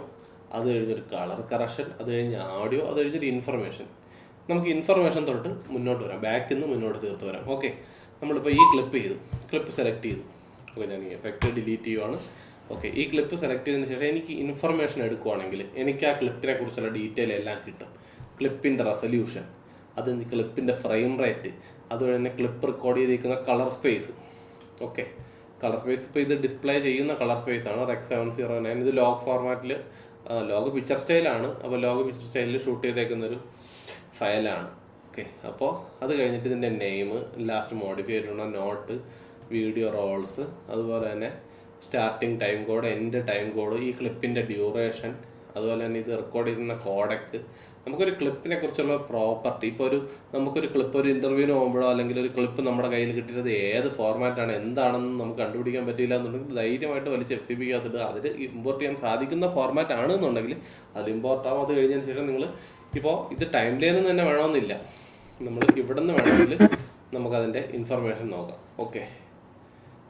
അത് കഴിഞ്ഞൊരു കളർ കറക്ഷൻ, അത് കഴിഞ്ഞ് ഓഡിയോ, അത് കഴിഞ്ഞൊരു ഇൻഫർമേഷൻ. നമുക്ക് ഇൻഫർമേഷൻ തൊട്ട് മുന്നോട്ട് വരാം, ബാക്കിൽ നിന്ന് മുന്നോട്ട് തീർത്ത് വരാം. ഓക്കെ, നമ്മളിപ്പോൾ ഈ ക്ലിപ്പ് സെലക്ട് ചെയ്തു. ഓക്കെ, ഞാൻ ഈ എഫക്റ്റ് ഡിലീറ്റ് ചെയ്യുവാണ്. ഓക്കെ, ഈ ക്ലിപ്പ് സെലക്ട് ചെയ്തതിന് ശേഷം എനിക്ക് ഇൻഫർമേഷൻ എടുക്കുവാണെങ്കിൽ എനിക്ക് ആ ക്ലിപ്പിനെ കുറിച്ചുള്ള ഡീറ്റെയിൽ എല്ലാം കിട്ടും. ക്ലിപ്പിൻ്റെ റെസൊല്യൂഷൻ, അത് ക്ലിപ്പിൻ്റെ ഫ്രെയിം റേറ്റ്, അതുപോലെ തന്നെ ക്ലിപ്പ് റെക്കോർഡ് ചെയ്തിരിക്കുന്ന colour space. Okay, colour space ഇപ്പോൾ ഇത് ഡിസ്പ്ലേ ചെയ്യുന്ന കളർ സ്പേസ് ആണ് REC 709. ഇത് ലോഗ് ഫോർമാറ്റിൽ, ലോഗ് പിക്ചർ സ്റ്റൈലാണ്. അപ്പോൾ ലോഗ് പിക്ചർ സ്റ്റൈലിൽ ഷൂട്ട് ചെയ്തേക്കുന്നൊരു ഫയലാണ്. ഓക്കെ, അപ്പോൾ അത് കഴിഞ്ഞിട്ട് ഇതിൻ്റെ നെയിം, ലാസ്റ്റ് മോഡിഫൈ ചെയ്തിട്ടുള്ള നോട്ട്, വീഡിയോ റോൾസ്, അതുപോലെ തന്നെ starting time code, end time code, ഈ ക്ലിപ്പിൻ്റെ ഡ്യൂറേഷൻ, അതുപോലെ തന്നെ ഇത് റെക്കോർഡ് ചെയ്യുന്ന കോഡക്ക്. നമുക്കൊരു ക്ലിപ്പിനെ കുറിച്ചുള്ള പ്രോപ്പർട്ടി, ഇപ്പോൾ നമുക്കൊരു ക്ലിപ്പ് ഒരു ഇൻ്റർവ്യൂവിന് പോകുമ്പോഴോ അല്ലെങ്കിൽ ഒരു ക്ലിപ്പ് നമ്മുടെ കയ്യിൽ കിട്ടിയത് ഏത് ഫോർമാറ്റാണ്, എന്താണെന്ന് നമുക്ക് കണ്ടുപിടിക്കാൻ പറ്റിയില്ല എന്നുണ്ടെങ്കിൽ ധൈര്യമായിട്ട് വലിച്ച് FCP അതിൽ ഇമ്പോർട്ട് ചെയ്യാൻ സാധിക്കുന്ന ഫോർമാറ്റ് ആണെന്നുണ്ടെങ്കിൽ അത് ഇമ്പോർട്ട് ആവും. അത് കഴിഞ്ഞതിന് ശേഷം നിങ്ങൾ ഇപ്പോൾ ഇത് ടൈം ലൈനിൽ തന്നെ വേണമെന്നില്ല, നമ്മൾ ഇവിടെ നിന്ന് വേണമെങ്കിൽ നമുക്കതിൻ്റെ ഇൻഫർമേഷൻ നോക്കാം. ഓക്കെ,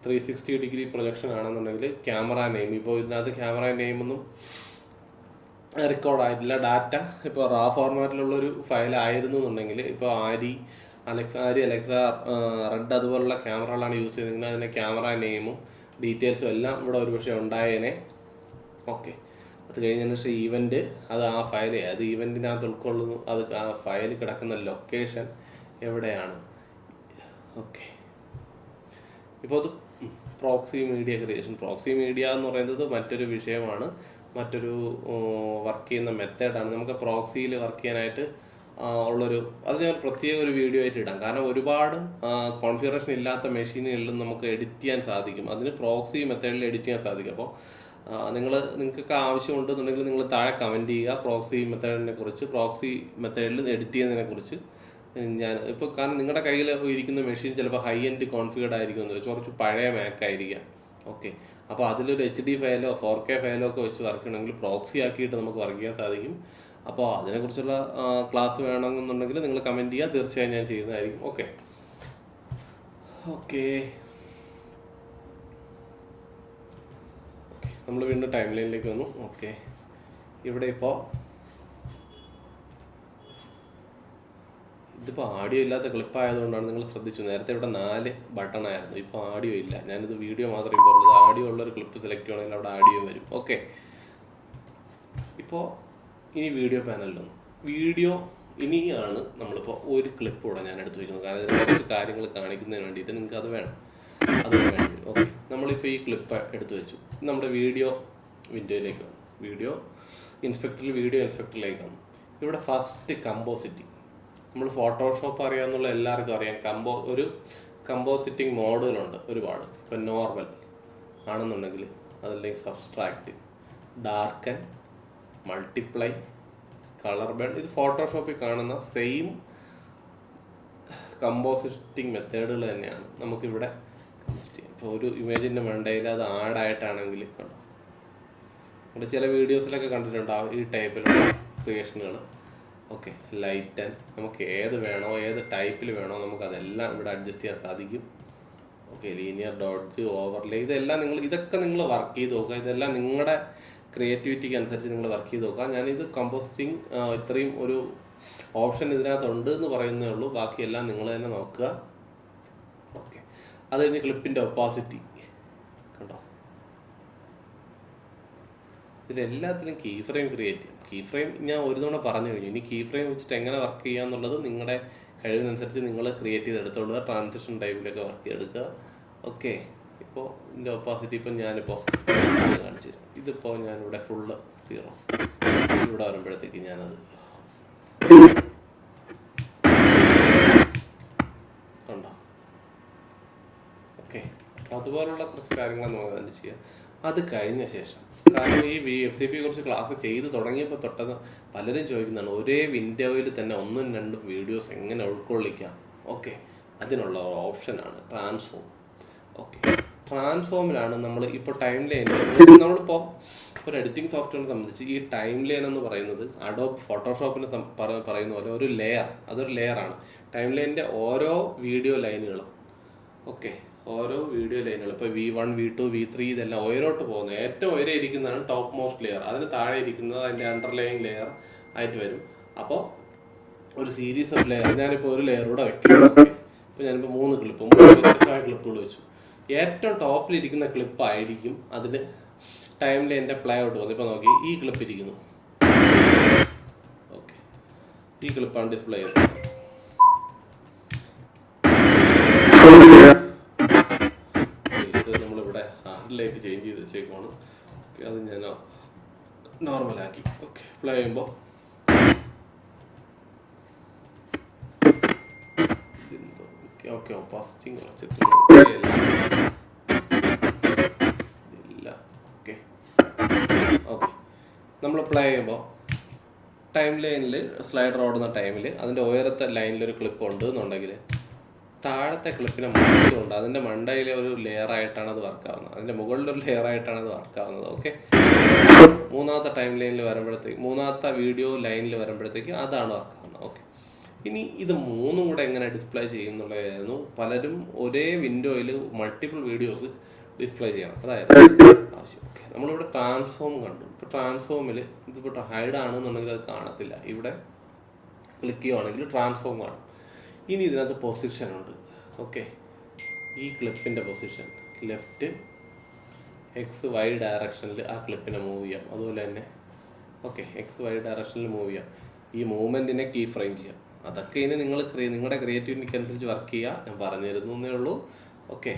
360 ഡിഗ്രി പ്രൊജക്ഷൻ ആണെന്നുണ്ടെങ്കിൽ ക്യാമറ നെയിം, ഇപ്പോൾ ഇതിനകത്ത് ക്യാമറ നെയിമൊന്നും റെക്കോർഡ് ആയിട്ടില്ല. ഡാറ്റ ഇപ്പോൾ റാ ഫോർമാറ്റിലുള്ളൊരു ഫയൽ ആയിരുന്നു എന്നുണ്ടെങ്കിൽ, ഇപ്പോൾ ആരി, അലക്സ, റെഡ് അതുപോലുള്ള ക്യാമറകളാണ് യൂസ് ചെയ്തിരുന്നത്, അതിൻ്റെ ക്യാമറ നെയിമും ഡീറ്റെയിൽസും എല്ലാം ഇവിടെ ഒരുപക്ഷെ ഉണ്ടായേനെ. ഓക്കെ, അത് കഴിഞ്ഞതിന് ശേഷം ഈവൻറ്റ്, അത് ആ ഫയൽ, അത് ഈവൻറ്റിനകത്ത് ഉൾക്കൊള്ളുന്നു, അത് ആ ഫയൽ കിടക്കുന്ന ലൊക്കേഷൻ എവിടെയാണ്. ഓക്കെ, ഇപ്പോൾ അത് proxy media creation. Proxy media എന്ന് പറയുന്നത് മറ്റൊരു വിഷയമാണ്, മറ്റൊരു വർക്ക് ചെയ്യുന്ന മെത്തേഡാണ്. നമുക്ക് പ്രോക്സിയിൽ വർക്ക് ചെയ്യാനായിട്ട് ഉള്ളൊരു, അത് ഞാൻ പ്രത്യേക ഒരു വീഡിയോ ആയിട്ട് ഇടാം. കാരണം ഒരുപാട് കോൺഫിഗറേഷൻ ഇല്ലാത്ത മെഷീനുകളിലും നമുക്ക് എഡിറ്റ് ചെയ്യാൻ സാധിക്കും. അതിന് പ്രോക്സി മെത്തേഡിൽ എഡിറ്റ് ചെയ്യാൻ സാധിക്കും. അപ്പോൾ നിങ്ങൾക്കൊക്കെ ആവശ്യമുണ്ടെന്നുണ്ടെങ്കിൽ നിങ്ങൾ താഴെ കമൻറ്റ് ചെയ്യുക പ്രോക്സി മെത്തേഡിനെ കുറിച്ച്, പ്രോക്സി മെത്തേഡിൽ എഡിറ്റ് ചെയ്യുന്നതിനെ കുറിച്ച്. ഞാൻ ഇപ്പോൾ, കാരണം നിങ്ങളുടെ കയ്യിൽ ഇരിക്കുന്ന മെഷീൻ ചിലപ്പോൾ ഹൈ എൻഡ് കോൺഫിഗർഡ് ആയിരിക്കും, കുറച്ച് പഴയ മാക്ക് ആയിരിക്കാം. ഓക്കെ, അപ്പോൾ അതിലൊരു HD ഫയലോ 4K ഫയലോ ഒക്കെ വെച്ച് വർക്ക് ചെയ്യണമെങ്കിൽ പ്രോക്സി ആക്കിയിട്ട് നമുക്ക് വർക്ക് ചെയ്യാൻ സാധിക്കും. അപ്പോൾ അതിനെക്കുറിച്ചുള്ള ക്ലാസ് വേണമെന്നുണ്ടെങ്കിൽ നിങ്ങൾ കമൻറ്റ് ചെയ്യുക, തീർച്ചയായും ഞാൻ ചെയ്യുന്നതായിരിക്കും. ഓക്കെ ഓക്കെ നമ്മൾ വീണ്ടും ടൈം ലൈനിലേക്ക് വന്നു. ഓക്കെ, ഇവിടെ ഇപ്പോൾ ഇതിപ്പോൾ ആഡിയോ ഇല്ലാത്ത ക്ലിപ്പ് ആയതുകൊണ്ടാണ് നിങ്ങൾ ശ്രദ്ധിച്ചു. നേരത്തെ ഇവിടെ 4 ബട്ടൺ ആയിരുന്നു, ഇപ്പോൾ ആഡിയോ ഇല്ല. ഞാനിത് വീഡിയോ മാത്രമേ പറയുള്ളൂ. ആഡിയോ ഉള്ളൊരു ക്ലിപ്പ് സെലക്ട് ചെയ്യണമെങ്കിൽ അവിടെ ആഡിയോ വരും. ഓക്കെ, ഇപ്പോൾ ഇനി വീഡിയോ പാനലിലൊന്നും, വീഡിയോ ഇനിയാണ് നമ്മളിപ്പോൾ ഒരു ക്ലിപ്പ് കൂടെ ഞാൻ എടുത്ത് വയ്ക്കുന്നത്. കാരണം ഇതിന് കുറച്ച് കാര്യങ്ങൾ കാണിക്കുന്നതിന് വേണ്ടിയിട്ട് നിങ്ങൾക്ക് അത് വേണം, അത് വേണ്ടി. ഓക്കെ, നമ്മളിപ്പോൾ ഈ ക്ലിപ്പ് എടുത്ത് വെച്ചു. നമ്മുടെ വീഡിയോ വിൻഡോയിലേക്ക് വന്നു, വീഡിയോ ഇൻസ്പെക്ടറിലേക്ക് വന്നു. ഇവിടെ ഫസ്റ്റ് കമ്പോസിറ്റിംഗ്, നമ്മൾ ഫോട്ടോഷോപ്പ് അറിയാമെന്നുള്ള എല്ലാവർക്കും അറിയാം. ഒരു കമ്പോസിറ്റിംഗ് മോഡുകളുണ്ട് ഒരുപാട്. ഇപ്പം നോർമൽ ആണെന്നുണ്ടെങ്കിൽ, അതല്ലെങ്കിൽ subtract, darken, multiply, colour burn, ഇത് ഫോട്ടോഷോപ്പിൽ കാണുന്ന സെയിം കമ്പോസിറ്റിംഗ് മെത്തേഡുകൾ തന്നെയാണ് നമുക്കിവിടെ കമ്പോസ്റ്റ് ചെയ്യാം. ഇപ്പോൾ ഒരു ഇമേജിൻ്റെ മണ്ടയിൽ അത് ആഡായിട്ടാണെങ്കിൽ കണ്ടോ, ഇവിടെ ചില വീഡിയോസിലൊക്കെ കണ്ടിട്ടുണ്ടാവും ഈ ടൈപ്പിലുള്ള ക്രിയേഷനുകൾ. ഓക്കെ, ലൈറ്റൻ, നമുക്ക് ഏത് വേണോ, ഏത് ടൈപ്പിൽ വേണോ നമുക്കതെല്ലാം ഇവിടെ അഡ്ജസ്റ്റ് ചെയ്യാൻ സാധിക്കും. ഓക്കെ, ലീനിയർ ഡോട്ട്സ്, ഓവർലേ, ഇതൊക്കെ നിങ്ങൾ വർക്ക് ചെയ്ത് നോക്കുക. ഇതെല്ലാം നിങ്ങളുടെ ക്രിയേറ്റിവിറ്റിക്ക് അനുസരിച്ച് നിങ്ങൾ വർക്ക് ചെയ്ത് നോക്കുക. ഞാനിത് കമ്പോസ്റ്റിംഗ് ഇത്രയും ഒരു ഓപ്ഷൻ ഇതിനകത്തുണ്ട് എന്ന് പറയുന്നേ ഉള്ളൂ, ബാക്കിയെല്ലാം നിങ്ങൾ തന്നെ നോക്കുക. ഓക്കെ, അത് കഴിഞ്ഞ് ക്ലിപ്പിൻ്റെ ഒപ്പാസിറ്റി കണ്ടോ, ഇതിലെല്ലാത്തിലും കീ ഫ്രെയിം ക്രിയേറ്റ് ചെയ്യാം. കീ ഫ്രെയിം ഞാൻ ഒരു തവണ പറഞ്ഞു കഴിഞ്ഞു. ഇനി കീ ഫ്രെയിം വെച്ചിട്ട് എങ്ങനെ വർക്ക് ചെയ്യുക എന്നുള്ളത് നിങ്ങളുടെ കഴിവിനനുസരിച്ച് നിങ്ങൾ ക്രിയേറ്റ് ചെയ്തെടുത്തോളുക. ട്രാൻസിഷൻ ടൈമിലൊക്കെ വർക്ക് ചെയ്തെടുക്കുക. ഓക്കെ, ഇപ്പോൾ ഇതിൻ്റെ ഒപ്പാസിറ്റി ഇപ്പം ഞാനിപ്പോൾ കാണിച്ചു തരാം. ഇതിപ്പോൾ ഞാനിവിടെ ഫുള്ള് 0, ഇവിടെ വരുമ്പോഴത്തേക്ക് ഞാനത് കണ്ടോ. ഓക്കെ, അതുപോലുള്ള കുറച്ച് കാര്യങ്ങൾ നമുക്ക് അതിന് ചെയ്യാം. അത് കഴിഞ്ഞ ശേഷം, കാരണം ഈ FCP കുറിച്ച് ക്ലാസ് ചെയ്ത് തുടങ്ങിയപ്പോൾ തൊട്ടത് പലരും ചോദിക്കുന്നതാണ്, ഒരേ വിൻഡോയിൽ തന്നെ 1ഉം 2ഉം വീഡിയോസ് എങ്ങനെ ഉൾക്കൊള്ളിക്കാം. ഓക്കെ, അതിനുള്ള ഓപ്ഷനാണ് ട്രാൻസ്ഫോം. ഓക്കെ, ട്രാൻസ്ഫോമിലാണ് നമ്മൾ ഇപ്പോൾ ടൈം ലൈൻ, നമ്മളിപ്പോൾ ഒരു എഡിറ്റിംഗ് സോഫ്റ്റ്വെയറിനെ സംബന്ധിച്ച് ഈ ടൈം ലൈൻ എന്ന് പറയുന്നത് അഡോബ് ഫോട്ടോഷോപ്പിന് പറയുന്ന പോലെ ഒരു ലെയർ, അതൊരു ലെയറാണ്. ടൈം ലൈനിൻ്റെ ഓരോ വീഡിയോ ലൈനുകളും, ഓക്കെ, ഓരോ വീഡിയോ ലൈനുകൾ ഇപ്പോൾ V1, V2, V3 ഇതെല്ലാം ഉയരോട്ട് പോകുന്നത്. ഏറ്റവും ഉയരെ ഇരിക്കുന്നതാണ് ടോപ്പ് മോസ്റ്റ് ലെയർ, അതിന് താഴെ ഇരിക്കുന്നത് അതിൻ്റെ അണ്ടർലൈൻ ലെയർ ആയിട്ട് വരും. അപ്പോൾ ഒരു സീരീസ് ഓഫ് ലെയർ, ഞാനിപ്പോൾ ഒരു ലെയറൂടെ വെക്കാം. ഇപ്പോൾ ഞാനിപ്പോൾ 3 വ്യത്യസ്തമായ ക്ലിപ്പുകൾ വെച്ചു. ഏറ്റവും ടോപ്പിലിരിക്കുന്ന ക്ലിപ്പ് ആയിരിക്കും അതിന് ടൈം ലൈനിൻ്റെ പ്ലേ ഔട്ട് പോകുന്നത്. ഇപ്പോൾ നോക്കി, ഈ ക്ലിപ്പ് ഇരിക്കുന്നു. ഓക്കെ, ഈ ക്ലിപ്പാണ് ഡിസ്പ്ലേ ചെയ്യുന്നത്. നമ്മളിവിടെ ഹാർഡിലേക്ക് ചേഞ്ച് ചെയ്ത് വെച്ചേക്കുവാണ്. ഓക്കെ, അത് ഞാൻ നോർമലാക്കി. ഓക്കെ, പ്ലേ ചെയ്യുമ്പോൾ ഓക്കെ, ഒപ്പാസിറ്റിങ് കുറച്ചിട്ടില്ല. ഓക്കെ ഓക്കെ, നമ്മൾ പ്ലേ ചെയ്യുമ്പോൾ ടൈം ലൈനിൽ സ്ലൈഡർ ഓടുന്ന ടൈമിൽ അതിൻ്റെ ഉയരത്തെ ലൈനിലൊരു ക്ലിപ്പ് ഉണ്ട് എന്നുണ്ടെങ്കിൽ താഴത്തെ ക്ലിപ്പിനെ മണ്ടയുണ്ട്, അതിൻ്റെ മണ്ടയിലെ ഒരു ലെയർ ആയിട്ടാണ് അത് വർക്കാവുന്നത്, അതിൻ്റെ മുകളിലൊരു ലെയർ ആയിട്ടാണ് അത് വർക്കാവുന്നത്. ഓക്കെ, മൂന്നാമത്തെ ടൈം ലൈനിൽ വരുമ്പോഴത്തേക്ക്, മൂന്നാമത്തെ വീഡിയോ ലൈനിൽ വരുമ്പോഴത്തേക്ക് അതാണ് വർക്കാവുന്നത്. ഓക്കെ, ഇനി ഇത് മൂന്നും കൂടെ എങ്ങനെ ഡിസ്പ്ലേ ചെയ്യും എന്നുള്ളതായിരുന്നു. പലരും ഒരേ വിൻഡോയിൽ മൾട്ടിപ്പിൾ വീഡിയോസ് ഡിസ്പ്ലേ ചെയ്യണം, അതായത് ആവശ്യം. ഓക്കെ, നമ്മളിവിടെ ട്രാൻസ്ഫോം കണ്ടു. ഇപ്പോൾ ട്രാൻസ്ഫോമിൽ ഇതിപ്പോൾ ഹൈഡ് ആണെന്നുണ്ടെങ്കിൽ അത് കാണത്തില്ല. ഇവിടെ ക്ലിക്ക് ചെയ്യുവാണെങ്കിൽ ട്രാൻസ്ഫോം കാണും. ഇനി ഇതിനകത്ത് പൊസിഷൻ ഉണ്ട്. ഓക്കെ, ഈ ക്ലിപ്പിൻ്റെ പൊസിഷൻ ലെഫ്റ്റ് XY ഡയറക്ഷനിൽ ആ ക്ലിപ്പിനെ മൂവ് ചെയ്യാം. അതുപോലെ തന്നെ ഓക്കെ XY ഡയറക്ഷനിൽ മൂവ് ചെയ്യാം. ഈ മൂവ്മെൻറ്റിനെ കീ ഫ്രെയിം ചെയ്യാം. അതൊക്കെ ഇനി നിങ്ങൾ നിങ്ങളുടെ ക്രിയേറ്റിവിറ്റിക്ക് അനുസരിച്ച് വർക്ക് ചെയ്യുക. ഞാൻ പറഞ്ഞു തരുന്നേ ഉള്ളൂ. ഓക്കെ,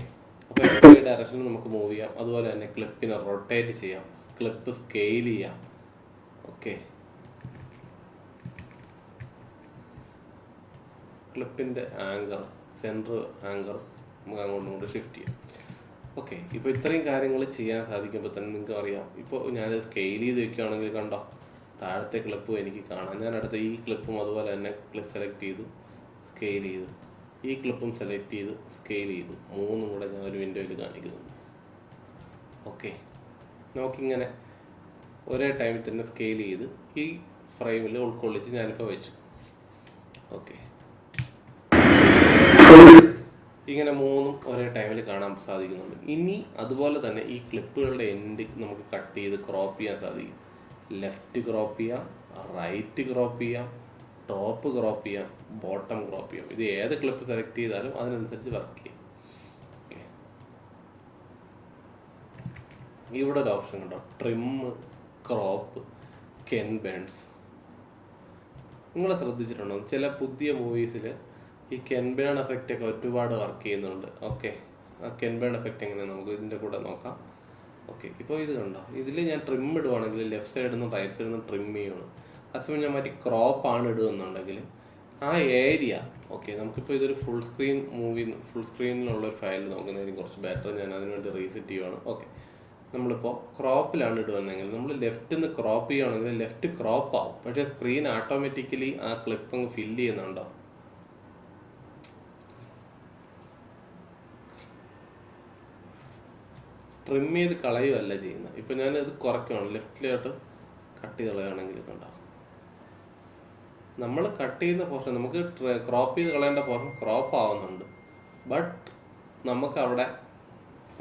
അപ്പോൾ XY ഡയറക്ഷനിൽ നമുക്ക് മൂവ് ചെയ്യാം. അതുപോലെ തന്നെ ക്ലിപ്പിനെ റൊട്ടേറ്റ് ചെയ്യാം, ക്ലിപ്പ് സ്കെയിൽ ചെയ്യാം. ഓക്കെ, ക്ലിപ്പിൻ്റെ ആങ്കർ, സെൻറ്റർ ആങ്കർ നമുക്ക് അങ്ങോട്ടും ഇങ്ങോട്ട് ഷിഫ്റ്റ് ചെയ്യാം. ഓക്കെ, ഇപ്പോൾ ഇത്രയും കാര്യങ്ങൾ ചെയ്യാൻ സാധിക്കുമ്പോൾ തന്നെ നിങ്ങൾക്ക് അറിയാം. ഇപ്പോൾ ഞാൻ സ്കെയിൽ ചെയ്ത് വെക്കുകയാണെങ്കിൽ കണ്ടോ, താഴത്തെ ക്ലിപ്പും എനിക്ക് കാണാം. ഞാൻ അടുത്ത ഈ ക്ലിപ്പും അതുപോലെ തന്നെ സെലക്ട് ചെയ്തു, സ്കെയിൽ ചെയ്തു, ഈ ക്ലിപ്പും സെലക്ട് ചെയ്ത് സ്കെയിൽ ചെയ്തു. മൂന്നും കൂടെ ഞാൻ ഒരു വിൻഡോയിൽ കാണിക്കുന്നുണ്ട്. ഓക്കെ, നോക്കിങ്ങനെ ഒരേ ടൈമിൽ തന്നെ സ്കെയിൽ ചെയ്ത് ഈ ഫ്രെയിമിൽ ഉൾക്കൊള്ളിച്ച് ഞാനിപ്പോൾ വെച്ചു. ഓക്കെ, ഇങ്ങനെ മൂന്നും ഒരേ ടൈമിൽ കാണാൻ സാധിക്കുന്നുണ്ട്. ഇനി അതുപോലെ തന്നെ ഈ ക്ലിപ്പുകളുടെ എൻഡ് നമുക്ക് കട്ട് ചെയ്ത് ക്രോപ്പ് ചെയ്യാൻ സാധിക്കും. ലെഫ്റ്റ് ക്രോപ്പ് ചെയ്യാം, റൈറ്റ് ക്രോപ്പ് ചെയ്യാം, ടോപ്പ് ക്രോപ്പ് ചെയ്യാം, ബോട്ടം ക്രോപ്പ് ചെയ്യാം. ഇത് ഏത് ക്ലിപ്പ് സെലക്ട് ചെയ്താലും അതിനനുസരിച്ച് വർക്ക് ചെയ്യാം. ഓക്കെ, ഇവിടെ ഒരു ഓപ്ഷൻ ഉണ്ടോ, ട്രിം, ക്രോപ്പ്, കെൻ ബേൺസ്. നിങ്ങൾ ശ്രദ്ധിച്ചിട്ടുണ്ടോ, ചില പുതിയ മൂവീസിൽ ഈ കെൻബേൺ എഫക്റ്റ് ഒക്കെ ഒരുപാട് വർക്ക് ചെയ്യുന്നുണ്ട്. ഓക്കെ, ആ കെൻബേൺ എഫക്റ്റ് എങ്ങനെ നമുക്ക് ഇതിൻ്റെ കൂടെ നോക്കാം. ഓക്കെ, ഇപ്പോൾ ഇത് കണ്ടോ, ഇതിൽ ഞാൻ ട്രിം ഇടുവാണെങ്കിൽ ലെഫ്റ്റ് സൈഡിൽ നിന്നും റൈറ്റ് സൈഡിൽ നിന്നും ട്രിം ചെയ്യണം. അതേസമയം ഞാൻ മാറ്റി ക്രോപ്പാണ് ഇടുകയെന്നുണ്ടെങ്കിൽ ആ ഏരിയ ഓക്കെ, നമുക്കിപ്പോൾ ഇതൊരു ഫുൾ സ്ക്രീൻ മൂവി, ഫുൾ സ്ക്രീനിലുള്ള ഒരു ഫയൽ നോക്കുന്നതായിരിക്കും കുറച്ച് ബെറ്റർ. ഞാൻ അതിനുവേണ്ടി റീസെറ്റ് ചെയ്യുവാണ്. ഓക്കെ, നമ്മളിപ്പോൾ ക്രോപ്പിലാണ് ഇടുകയെന്നെങ്കിൽ നമ്മൾ ലെഫ്റ്റിൽ നിന്ന് ക്രോപ്പ് ചെയ്യുകയാണെങ്കിൽ ലെഫ്റ്റ് ക്രോപ്പ് ആവും. പക്ഷേ സ്ക്രീൻ ഓട്ടോമാറ്റിക്കലി ആ ക്ലിപ്പ് അങ്ങ് ഫില്ല് ചെയ്യുന്നുണ്ടോ. ട്രിം ചെയ്ത് കളയുകയല്ല ചെയ്യുന്നത്. ഇപ്പം ഞാനിത് കുറയ്ക്കുകയാണ്, ലെഫ്റ്റിലോട്ട് കട്ട് ചെയ്ത് കളയുകയാണെങ്കിൽ കണ്ടാകും. നമ്മൾ കട്ട് ചെയ്യുന്ന പോർഷൻ നമുക്ക് ക്രോപ്പ് ചെയ്ത് കളയേണ്ട പോർഷൻ ക്രോപ്പ് ആവുന്നുണ്ട്. ബട്ട് നമുക്ക് അവിടെ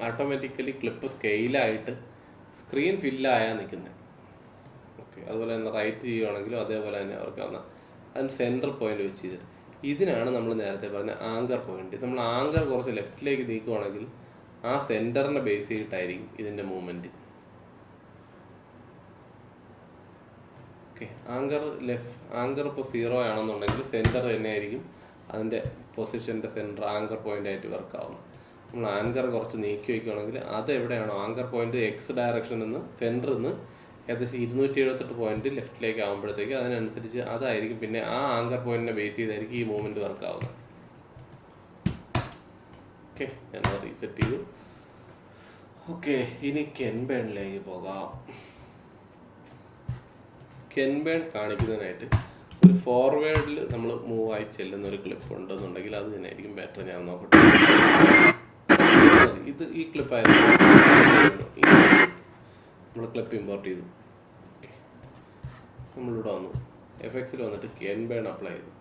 ഓട്ടോമാറ്റിക്കലി ക്ലിപ്പ് സ്കെയിലായിട്ട് സ്ക്രീൻ ഫില്ലായാണ് നിൽക്കുന്നത്. ഓക്കെ, അതുപോലെ തന്നെ റൈറ്റ് ചെയ്യുകയാണെങ്കിലും അതേപോലെ തന്നെ അവർക്ക് അതിന് സെൻറ്റർ പോയിന്റ് വെച്ച് ചെയ്തിട്ട് ഇതിനാണ് നമ്മൾ നേരത്തെ പറഞ്ഞ ആങ്കർ പോയിന്റ്. നമ്മൾ ആങ്കർ കുറച്ച് ലെഫ്റ്റിലേക്ക് നീക്കുകയാണെങ്കിൽ ആ സെൻറ്ററിനെ ബേസ് ചെയ്തിട്ടായിരിക്കും ഇതിൻ്റെ മൂവ്മെൻറ്റ്. ഓക്കെ, ആങ്കർ ഇപ്പോൾ 0 ആണെന്നുണ്ടെങ്കിൽ സെൻറ്റർ തന്നെയായിരിക്കും അതിൻ്റെ പൊസിഷൻ്റെ സെൻറ്റർ ആങ്കർ പോയിന്റ് ആയിട്ട് വർക്ക് ആവുന്നത്. നമ്മൾ ആങ്കർ കുറച്ച് നീക്കി വയ്ക്കുകയാണെങ്കിൽ അത് എവിടെയാണോ ആങ്കർ പോയിന്റ് X ഡയറക്ഷനിൽ നിന്ന് സെൻറ്ററിൽ നിന്ന് ഏകദേശം 278 പോയിന്റ് ലെഫ്റ്റിലേക്ക് ആകുമ്പോഴത്തേക്ക് അതിനനുസരിച്ച് അതായിരിക്കും പിന്നെ ആ ആങ്കർ പോയിന്റിനെ ബേസ് ചെയ്തായിരിക്കും ഈ മൂവ്മെൻറ്റ് വർക്ക് ആവുന്നത്. ഓക്കെ, ഞാൻ റീസെറ്റ് ചെയ്തു. ഓക്കെ, ഇനി കെൻബേണിലേക്ക് പോകാം. കെൻബേൺ കാണിക്കുന്നതിനായിട്ട് ഒരു ഫോർവേഡിൽ നമ്മൾ മൂവ് ആയി ചെല്ലുന്ന ഒരു ക്ലിപ്പ് ഉണ്ടെന്നുണ്ടെങ്കിൽ അത് തന്നെയായിരിക്കും ബെറ്റർ. ഞാൻ നോക്കട്ടെ, ഇത് ഈ ക്ലിപ്പായിരുന്നു. നമ്മൾ ക്ലിപ്പ് ഇമ്പോർട്ട് ചെയ്തു. നമ്മളിവിടെ വന്നു, എഫക്ട്സിൽ വന്നിട്ട് കെൻബേൺ അപ്ലൈ ചെയ്തു.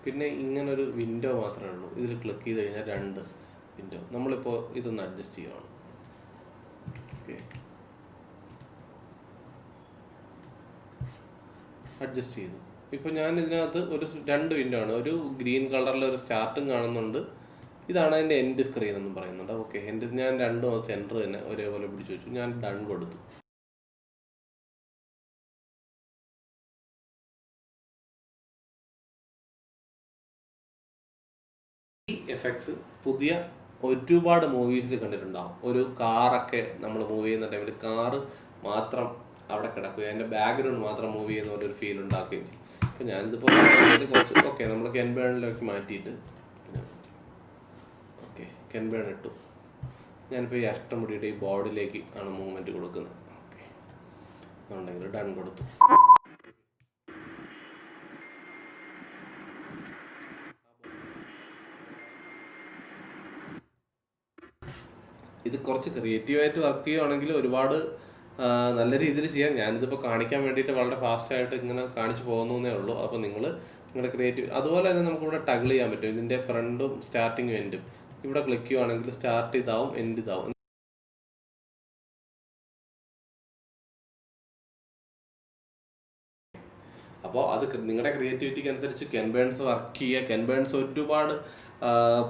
പിന്നെ ഇങ്ങനൊരു വിൻഡോ മാത്രമേ ഉള്ളൂ. ഇതിൽ ക്ലിക്ക് ചെയ്ത് കഴിഞ്ഞാൽ 2 വിൻഡോ. നമ്മളിപ്പോൾ ഇതൊന്ന് അഡ്ജസ്റ്റ് ചെയ്യുകയാണ്. ഓക്കെ, അഡ്ജസ്റ്റ് ചെയ്തു. ഇപ്പോൾ ഞാൻ ഇതിനകത്ത് ഒരു 2 വിൻഡോ ആണ്. ഒരു ഗ്രീൻ കളറിൽ ഒരു സ്റ്റാർട്ടും കാണുന്നുണ്ട്. ഇതാണ് അതിൻ്റെ എൻഡ് സ്ക്രീൻ എന്ന് പറയുന്നുണ്ട്. ഓക്കെ, ഞാൻ 2 സെൻറ്റർ തന്നെ ഒരേപോലെ പിടിച്ചു വെച്ചു. ഞാൻ ഡൺ കൊടുത്തു. ഈ എഫക്ട്സ് പുതിയ ഒരുപാട് മൂവീസിൽ കണ്ടിട്ടുണ്ടാവും. ഒരു കാറൊക്കെ നമ്മൾ മൂവ് ചെയ്യുന്ന ടൈമിൽ കാറ് മാത്രം അവിടെ കിടക്കുകയും അതിൻ്റെ ബാക്ക്ഗ്രൗണ്ട് മാത്രം മൂവ് ചെയ്യുന്ന പോലെ ഒരു ഫീൽ ഉണ്ടാക്കുകയും ചെയ്യും. അപ്പോൾ ഞാനിതിപ്പോൾ കുറച്ച് ഓക്കെ നമ്മൾ കെൻബേണിലേക്ക് മാറ്റിയിട്ട് ഓക്കെ കെൻബേൺ ഇട്ടു. ഞാനിപ്പോൾ ഈ അഷ്ടമുടിയുടെ ഈ ബോഡിയിലേക്ക് ആണ് മൂവ്മെൻറ്റ് കൊടുക്കുന്നത്. ഓക്കെ, അതുകൊണ്ടെങ്കിൽ ഡൺ കൊടുത്തു. ഇത് കുറച്ച് ക്രിയേറ്റീവായിട്ട് വർക്ക് ചെയ്യുകയാണെങ്കിൽ ഒരുപാട് നല്ല രീതിയിൽ ചെയ്യാം. ഞാനിതിപ്പോൾ കാണിക്കാൻ വേണ്ടിയിട്ട് വളരെ ഫാസ്റ്റായിട്ട് ഇങ്ങനെ കാണിച്ചു പോകുന്നേ ഉള്ളൂ. അപ്പോൾ നിങ്ങൾ നിങ്ങളുടെ ക്രിയേറ്റീവ്. അതുപോലെ തന്നെ നമുക്കിവിടെ ടഗിൾ ചെയ്യാൻ പറ്റും. ഇതിൻ്റെ ഫ്രണ്ടും സ്റ്റാർട്ടിങ്ങും എൻഡും ഇവിടെ ക്ലിക്ക് ചെയ്യുവാണെങ്കിൽ സ്റ്റാർട്ട് ഇതാവും, എൻഡ് ഇതാവും. അപ്പോൾ അത് നിങ്ങളുടെ ക്രിയേറ്റിവിറ്റിക്ക് അനുസരിച്ച് കെൻ ബേൺസ് വർക്ക് ചെയ്യുക. കെൻ ബേൺസ് ഒരുപാട്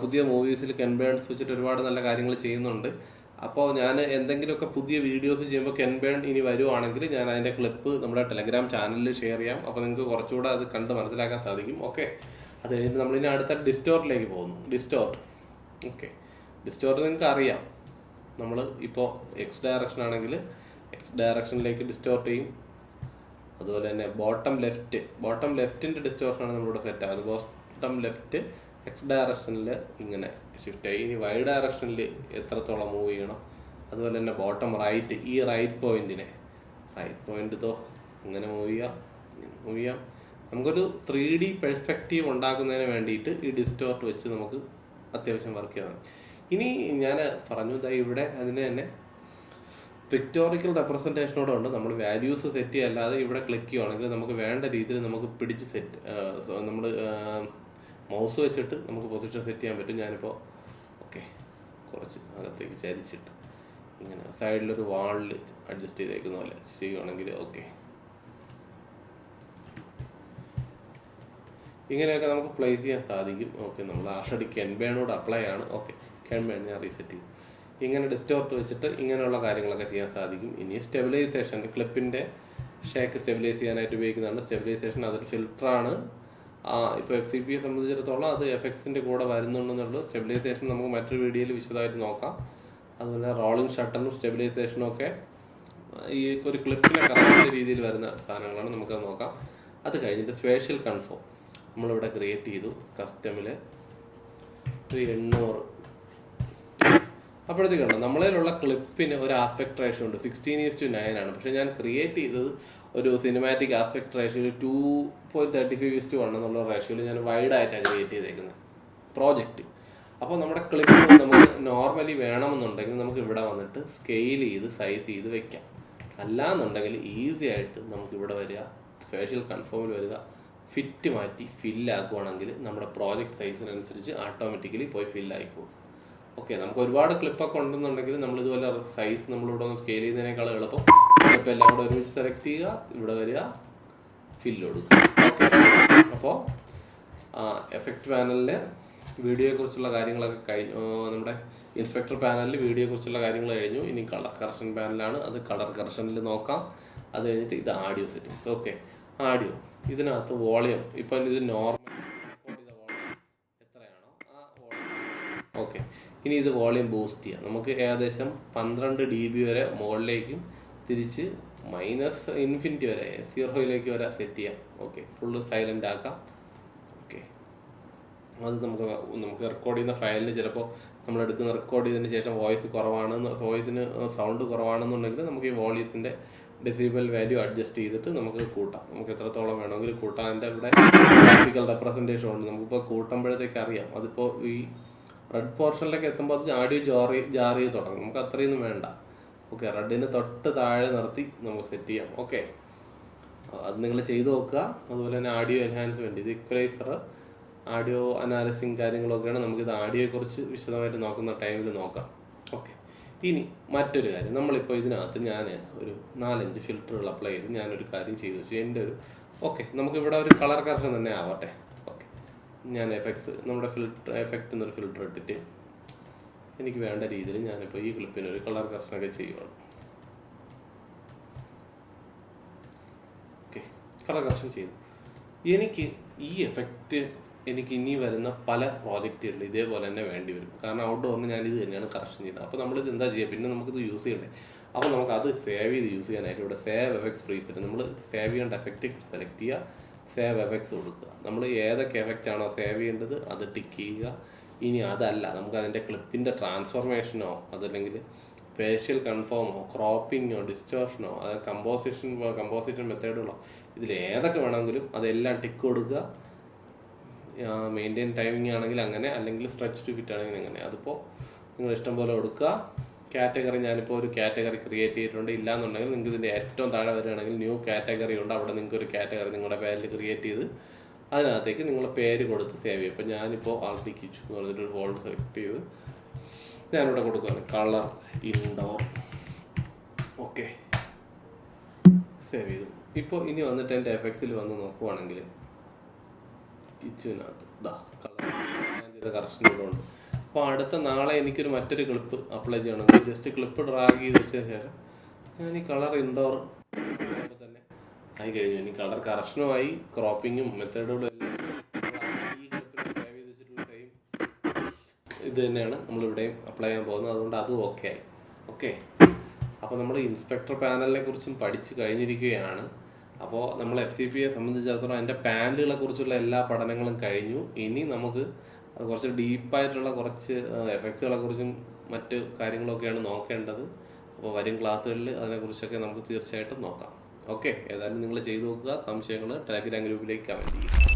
പുതിയ മൂവീസിൽ കെൻ ബേൺസ് വെച്ചിട്ട് ഒരുപാട് നല്ല കാര്യങ്ങൾ ചെയ്യുന്നുണ്ട്. അപ്പോൾ ഞാൻ എന്തെങ്കിലുമൊക്കെ പുതിയ വീഡിയോസ് ചെയ്യുമ്പോൾ കെൻ ബേൺ ഇനി വരുവാണെങ്കിൽ ഞാൻ അതിൻ്റെ ക്ലിപ്പ് നമ്മുടെ ടെലഗ്രാം ചാനലിൽ ഷെയർ ചെയ്യാം. അപ്പോൾ നിങ്ങൾക്ക് കുറച്ചുകൂടെ അത് കണ്ട് മനസ്സിലാക്കാൻ സാധിക്കും. ഓക്കെ, അത് കഴിഞ്ഞിട്ട് നമ്മളിനി അടുത്ത ഡിസ്റ്റോർട്ടിലേക്ക് പോകുന്നു. ഡിസ്റ്റോർട്ട്. ഓക്കെ, ഡിസ്റ്റോർട്ട് നിങ്ങൾക്ക് അറിയാം. നമ്മൾ ഇപ്പോൾ എക്സ് ഡയറക്ഷൻ ആണെങ്കിൽ എക്സ് ഡയറക്ഷനിലേക്ക് ഡിസ്റ്റോർട്ട് ചെയ്യും. അതുപോലെ തന്നെ ബോട്ടം ലെഫ്റ്റിൻ്റെ ഡിസ്റ്റോർഷനാണ് നമ്മളിവിടെ സെറ്റ് ആകുന്നത്. ബോട്ടം ലെഫ്റ്റ് എക്സ് ഡയറക്ഷനിൽ ഇങ്ങനെ ഷിഫ്റ്റ് ആയി. ഇനി വൈ ഡയറക്ഷനിൽ എത്രത്തോളം മൂവ് ചെയ്യണം. അതുപോലെ തന്നെ ബോട്ടം റൈറ്റ്, ഈ റൈറ്റ് പോയിന്റ് ഇതോ ഇങ്ങനെ മൂവ് ചെയ്യാം. നമുക്കൊരു 3D പെർസ്പെക്റ്റീവ് ഉണ്ടാക്കുന്നതിന് വേണ്ടിയിട്ട് ഈ ഡിസ്റ്റോർട്ട് വെച്ച് നമുക്ക് അത്യാവശ്യം വർക്ക് ചെയ്യാം. ഇനി ഞാൻ പറഞ്ഞു ഇവിടെ അതിന് തന്നെ പിക്ടോറിക്കൽ റെപ്രസെൻറ്റേഷനോടെ ഉണ്ട്. നമ്മൾ വാല്യൂസ് സെറ്റ് ചെയ്യല്ലാതെ ഇവിടെ ക്ലിക്ക് ചെയ്യുവാണെങ്കിൽ നമുക്ക് വേണ്ട രീതിയിൽ നമുക്ക് പിടിച്ച് നമ്മൾ മൗസ് വെച്ചിട്ട് നമുക്ക് പൊസിഷൻ സെറ്റ് ചെയ്യാൻ പറ്റും. ഞാനിപ്പോൾ ഓക്കെ കുറച്ച് അകത്തേക്ക് ചരിച്ചിട്ട് ഇങ്ങനെ സൈഡിലൊരു വാളിൽ അഡ്ജസ്റ്റ് ചെയ്തേക്കുന്ന പോലെ ചെയ്യുവാണെങ്കിൽ ഓക്കെ, ഇങ്ങനെയൊക്കെ നമുക്ക് പ്ലേസ് ചെയ്യാൻ സാധിക്കും. ഓക്കെ, നമ്മൾ ആൾറെഡി കെൻ ബേണോട് അപ്ലൈ ആണ്. ഓക്കെ, കെൻ ബേൺ ഞാൻ റീസെറ്റ് ചെയ്യും. ഇങ്ങനെ ഡിസ്റ്റോർട്ട് വെച്ചിട്ട് ഇങ്ങനെയുള്ള കാര്യങ്ങളൊക്കെ ചെയ്യാൻ സാധിക്കും. ഇനി സ്റ്റെബിലൈസേഷൻ, ക്ലിപ്പിൻ്റെ ഷേക്ക് സ്റ്റെബിലൈസ് ചെയ്യാനായിട്ട് ഉപയോഗിക്കുന്നതാണ് സ്റ്റെബിലൈസേഷൻ. അതൊരു ഫിൽറ്ററാണ്. ഇപ്പോൾ FCPയെ സംബന്ധിച്ചിടത്തോളം അത് എഫക്ട്സിൻ്റെ കൂടെ വരുന്നുണ്ടെന്നുള്ളൂ. സ്റ്റെബിലൈസേഷൻ നമുക്ക് മറ്റൊരു വീഡിയോയിൽ വിശദമായിട്ട് നോക്കാം. അതുപോലെ റോളിംഗ് ഷട്ടറും സ്റ്റെബിലൈസേഷനും ഒക്കെ ഈ ഒരു ക്ലിപ്പിനെ കറക്റ്റ് രീതിയിൽ വരുന്ന സാധനങ്ങളാണ്, നമുക്കത് നോക്കാം. അത് കഴിഞ്ഞിട്ട് സ്പേഷ്യൽ കൺഫോം നമ്മളിവിടെ ക്രിയേറ്റ് ചെയ്തു. കസ്റ്റമിൽ 800. അപ്പോഴത്തേക്കുണ്ട് നമ്മളിലുള്ള ക്ലിപ്പിന് ഒരു ആസ്പെക്ട് റേഷ്യോ ഉണ്ട്. 16:9 ആണ്. പക്ഷെ ഞാൻ ക്രിയേറ്റ് ചെയ്തത് ഒരു സിനിമാറ്റിക് ആസ്പെക്ട് റേഷ്യോയിൽ 2.35:1 എന്നുള്ള റേഷ്യോയിൽ ഞാൻ വൈഡായിട്ടാണ് ക്രിയേറ്റ് ചെയ്തേക്കുന്നത് പ്രോജക്റ്റ്. അപ്പോൾ നമ്മുടെ ക്ലിപ്പ് നമുക്ക് നോർമലി വേണമെന്നുണ്ടെങ്കിൽ നമുക്ക് ഇവിടെ വന്നിട്ട് സ്കെയിൽ ചെയ്ത് സൈസ് ചെയ്ത് വെക്കാം. അല്ലാന്നുണ്ടെങ്കിൽ ഈസി ആയിട്ട് നമുക്ക് ഇവിടെ വരിക, ഫേഷ്യൽ കൺഫോമിൽ വരിക, ഫിറ്റ് മാറ്റി ഫില്ലാക്കുവാണെങ്കിൽ നമ്മുടെ പ്രോജക്റ്റ് സൈസിനനുസരിച്ച് ഓട്ടോമാറ്റിക്കലി പോയി ഫില്ലായിപ്പോകും. ഓക്കെ, നമുക്ക് ഒരുപാട് ക്ലിപ്പൊക്കെ ഉണ്ടെന്നുണ്ടെങ്കിൽ നമ്മളിതുപോലെ സൈസ് നമ്മളിവിടെ ഒന്ന് സ്കെയിൽ ചെയ്യുന്നതിനേക്കാൾ എളുപ്പം ക്ലിപ്പ് എല്ലാം കൂടെ ഒരുമിച്ച് സെലക്ട് ചെയ്യുക, ഇവിടെ വരിക, ഫില്ല് കൊടുക്കുക. ഓക്കെ, അപ്പോൾ എഫക്റ്റ് പാനലിലെ വീഡിയോയെക്കുറിച്ചുള്ള കാര്യങ്ങളൊക്കെ കഴിഞ്ഞു. നമ്മുടെ ഇൻസ്പെക്ടർ പാനലിൽ വീഡിയോയെക്കുറിച്ചുള്ള കാര്യങ്ങൾ കഴിഞ്ഞു. ഇനി കളർ കറക്ഷൻ പാനലാണ്. അത് കളർ കറക്ഷനിൽ നോക്കാം. അത് കഴിഞ്ഞിട്ട് ഇത് ആഡിയോ സെറ്റിങ്സ്. ഓക്കെ, ആഡിയോ ഇതിനകത്ത് വോളിയം ഇപ്പം ഇത് നോർമൽ എത്രയാണോ ആ വോളിയം. ഓക്കെ, ഇനി ഇത് വോളിയം ബൂസ്റ്റ് ചെയ്യാം. നമുക്ക് ഏകദേശം 12 dB വരെ മുകളിലേക്കും തിരിച്ച് -ഇൻഫിനിറ്റി വരെ 0 വരെ സെറ്റ് ചെയ്യാം. ഓക്കെ, ഫുള്ള് സൈലൻ്റ് ആക്കാം. ഓക്കെ, അത് നമുക്ക് റെക്കോർഡ് ചെയ്യുന്ന ഫയലിൽ ചിലപ്പോൾ നമ്മളെടുക്കുന്ന റെക്കോർഡ് ചെയ്തതിന് ശേഷം വോയിസിന് സൗണ്ട് കുറവാണെന്നുണ്ടെങ്കിൽ നമുക്ക് ഈ വോളിയത്തിൻ്റെ ഡെസിബൽ വാല്യൂ അഡ്ജസ്റ്റ് ചെയ്തിട്ട് നമുക്ക് കൂട്ടാം. നമുക്ക് എത്രത്തോളം വേണമെങ്കിൽ കൂട്ടാം. അതിൻ്റെ ഇവിടെ ഗ്രാഫിക്കൽ റെപ്രസെൻറ്റേഷൻ ഉണ്ട്. നമുക്കിപ്പോൾ കൂട്ടുമ്പോഴത്തേക്ക് അറിയാം. അതിപ്പോൾ ഈ റെഡ് പോർഷനിലേക്ക് എത്തുമ്പോൾ അത് ആഡിയോ ജാർ ചെയ്ത് തുടങ്ങും. നമുക്ക് അത്രയൊന്നും വേണ്ട. ഓക്കെ, റെഡിന് തൊട്ട് താഴെ നിർത്തി നമുക്ക് സെറ്റ് ചെയ്യാം. ഓക്കെ, അത് നിങ്ങൾ ചെയ്ത് നോക്കുക. അതുപോലെ തന്നെ ആഡിയോ എൻഹാൻസ്മെൻറ്റ്, ഇത് ഇക്വലൈസർ, ആഡിയോ അനാലിസിങ് കാര്യങ്ങളൊക്കെയാണ്. നമുക്കിത് ആഡിയോയെക്കുറിച്ച് വിശദമായിട്ട് നോക്കുന്ന ടൈമിൽ നോക്കാം. ഓക്കെ, ഇനി മറ്റൊരു കാര്യം, നമ്മളിപ്പോൾ ഇതിനകത്ത് ഞാൻ ഒരു 4-5 ഫിൽറ്ററുകൾ അപ്ലൈ ചെയ്ത് ഞാനൊരു കാര്യം ചെയ്തു വെച്ചു. എൻ്റെ ഒരു നമുക്കിവിടെ ഒരു കളർ കറക്ഷൻ തന്നെ ആവട്ടെ. ഓക്കെ, ഞാൻ നമ്മുടെ എഫക്റ്റ് എന്നൊരു ഫിൽറ്റർ ഇട്ടിട്ട് എനിക്ക് വേണ്ട രീതിയിൽ ഞാനിപ്പോൾ ഈ ക്ലിപ്പിനൊരു കളർ കറക്ഷനൊക്കെ ചെയ്യുവാണ്. ഓക്കെ, കളർ കറക്ഷൻ ചെയ്തു. എനിക്ക് ഈ എഫക്റ്റ് എനിക്ക് ഇനി വരുന്ന പല പ്രോജക്റ്റുകളിൽ ഇതേപോലെ തന്നെ വേണ്ടി വരും. കാരണം ഔട്ട്ഡോറിന് ഞാൻ ഇത് തന്നെയാണ് കറക്ഷൻ ചെയ്യുന്നത്. അപ്പോൾ നമ്മളിത് എന്താ ചെയ്യുക, പിന്നെ നമുക്കിത് യൂസ് ചെയ്യണ്ടേ. അപ്പോൾ നമുക്ക് അത് സേവ് ചെയ്ത് യൂസ് ചെയ്യാനായിട്ട് ഇവിടെ സേവ് എഫക്ട്സ് പ്രീസെറ്റ് നമ്മൾ സേവ് ചെയ്യേണ്ട എഫക്റ്റ് സെലക്ട് ചെയ്യുക, സേവ് എഫക്ട്സ് കൊടുക്കുക. നമ്മൾ ഏതൊക്കെ എഫക്റ്റ് ആണോ സേവ് ചെയ്യേണ്ടത് അത് ടിക്ക് ചെയ്യുക. ഇനി അതല്ല, നമുക്ക് അതിൻ്റെ ക്ലിപ്പിൻ്റെ ട്രാൻസ്ഫോർമേഷനോ അതല്ലെങ്കിൽ ഫേഷ്യൽ കൺഫോമോ ക്രോപ്പിങ്ങോ ഡിസ്റ്റോർഷനോ അത് കമ്പോസിഷൻ മെത്തേഡുകളോ ഇതിൽ ഏതൊക്കെ വേണമെങ്കിലും അതെല്ലാം ടിക്ക് കൊടുക്കുക. മെയിൻറ്റെയിൻ ടൈമിംഗ് ആണെങ്കിൽ അങ്ങനെ, അല്ലെങ്കിൽ സ്ട്രെച്ച് ടു ഫിറ്റ് ആണെങ്കിൽ അങ്ങനെ. അതിപ്പോൾ നിങ്ങൾ ഇഷ്ടം പോലെ കൊടുക്കുക. കാറ്റഗറി ഞാനിപ്പോൾ ഒരു കാറ്റഗറി ക്രിയേറ്റ് ചെയ്തിട്ടുണ്ട്. ഇല്ലാന്നുണ്ടെങ്കിൽ നിങ്ങൾക്ക് ഇതിൻ്റെ ഏറ്റവും താഴെ വരികയാണെങ്കിൽ ന്യൂ കാറ്റഗറി ഉണ്ട്. അവിടെ നിങ്ങൾക്ക് ഒരു കാറ്റഗറി നിങ്ങളുടെ പേരിൽ ക്രിയേറ്റ് ചെയ്ത് അതിനകത്തേക്ക് നിങ്ങൾ പേര് കൊടുത്ത് സേവ് ചെയ്യും. ഇപ്പം ഞാനിപ്പോൾ ആൾറെഡി കിച്ചു എന്ന് പറഞ്ഞിട്ടൊരു ഫോൾഡർ സെലക്ട് ചെയ്ത് ഞാനിവിടെ കൊടുക്കുകയാണ് കളർ ഇൻഡോർ. ഓക്കെ, സേവ് ചെയ്തു. ഇപ്പോൾ ഇനി വന്നിട്ട് എൻ്റെ എഫക്ട്സിൽ വന്ന് നോക്കുവാണെങ്കിൽ കിച്ചുവിനകത്ത് കളർ ഞാൻ ചെയ്ത കറക്ഷൻ ഇവിടെ ഉണ്ട്. അപ്പോൾ അടുത്ത നാളെ എനിക്കൊരു മറ്റൊരു ക്ലിപ്പ് അപ്ലൈ ചെയ്യണമെങ്കിൽ ജസ്റ്റ് ക്ലിപ്പ് ഡ്രാഗ് ചെയ്ത് വെച്ചതിന് ശേഷം ഞാൻ ഈ കളർ ഇൻഡോർ തന്നെ ആയി കഴിഞ്ഞു. ഇനി കളർ കറക്ഷനുമായി ക്രോപ്പിങ്ങും മെത്തേഡുകളും എല്ലാം ഈ ക്ലിപ്പിൽ സേവ് ചെയ്ത് വെച്ചിട്ടുള്ള സെയിം ഇത് തന്നെയാണ് നമ്മളിവിടെയും അപ്ലൈ ചെയ്യാൻ പോകുന്നത്. അതുകൊണ്ട് അതും ഓക്കെ ആയി. ഓക്കെ, അപ്പോൾ നമ്മൾ ഇൻസ്പെക്ടർ പാനലിനെ കുറിച്ചും പഠിച്ചു കഴിഞ്ഞിരിക്കുകയാണ്. അപ്പോൾ നമ്മൾ FCPയെ സംബന്ധിച്ചിടത്തോളം അതിൻ്റെ പാനലുകളെ കുറിച്ചുള്ള എല്ലാ പഠനങ്ങളും കഴിഞ്ഞു. ഇനി നമുക്ക് അത് കുറച്ച് ഡീപ്പായിട്ടുള്ള കുറച്ച് എഫക്ട്സുകളെ കുറിച്ചും മറ്റ് കാര്യങ്ങളൊക്കെയാണ് നോക്കേണ്ടത്. അപ്പോൾ വരും ക്ലാസ്സുകളിൽ അതിനെക്കുറിച്ചൊക്കെ നമുക്ക് തീർച്ചയായിട്ടും നോക്കാം. ഓക്കെ, ഏതായാലും നിങ്ങൾ ചെയ്തു നോക്കുക. സംശയങ്ങൾ ടെലഗ്രാം ഗ്രൂപ്പിലേക്ക് കമൻറ്റ് ചെയ്യുക.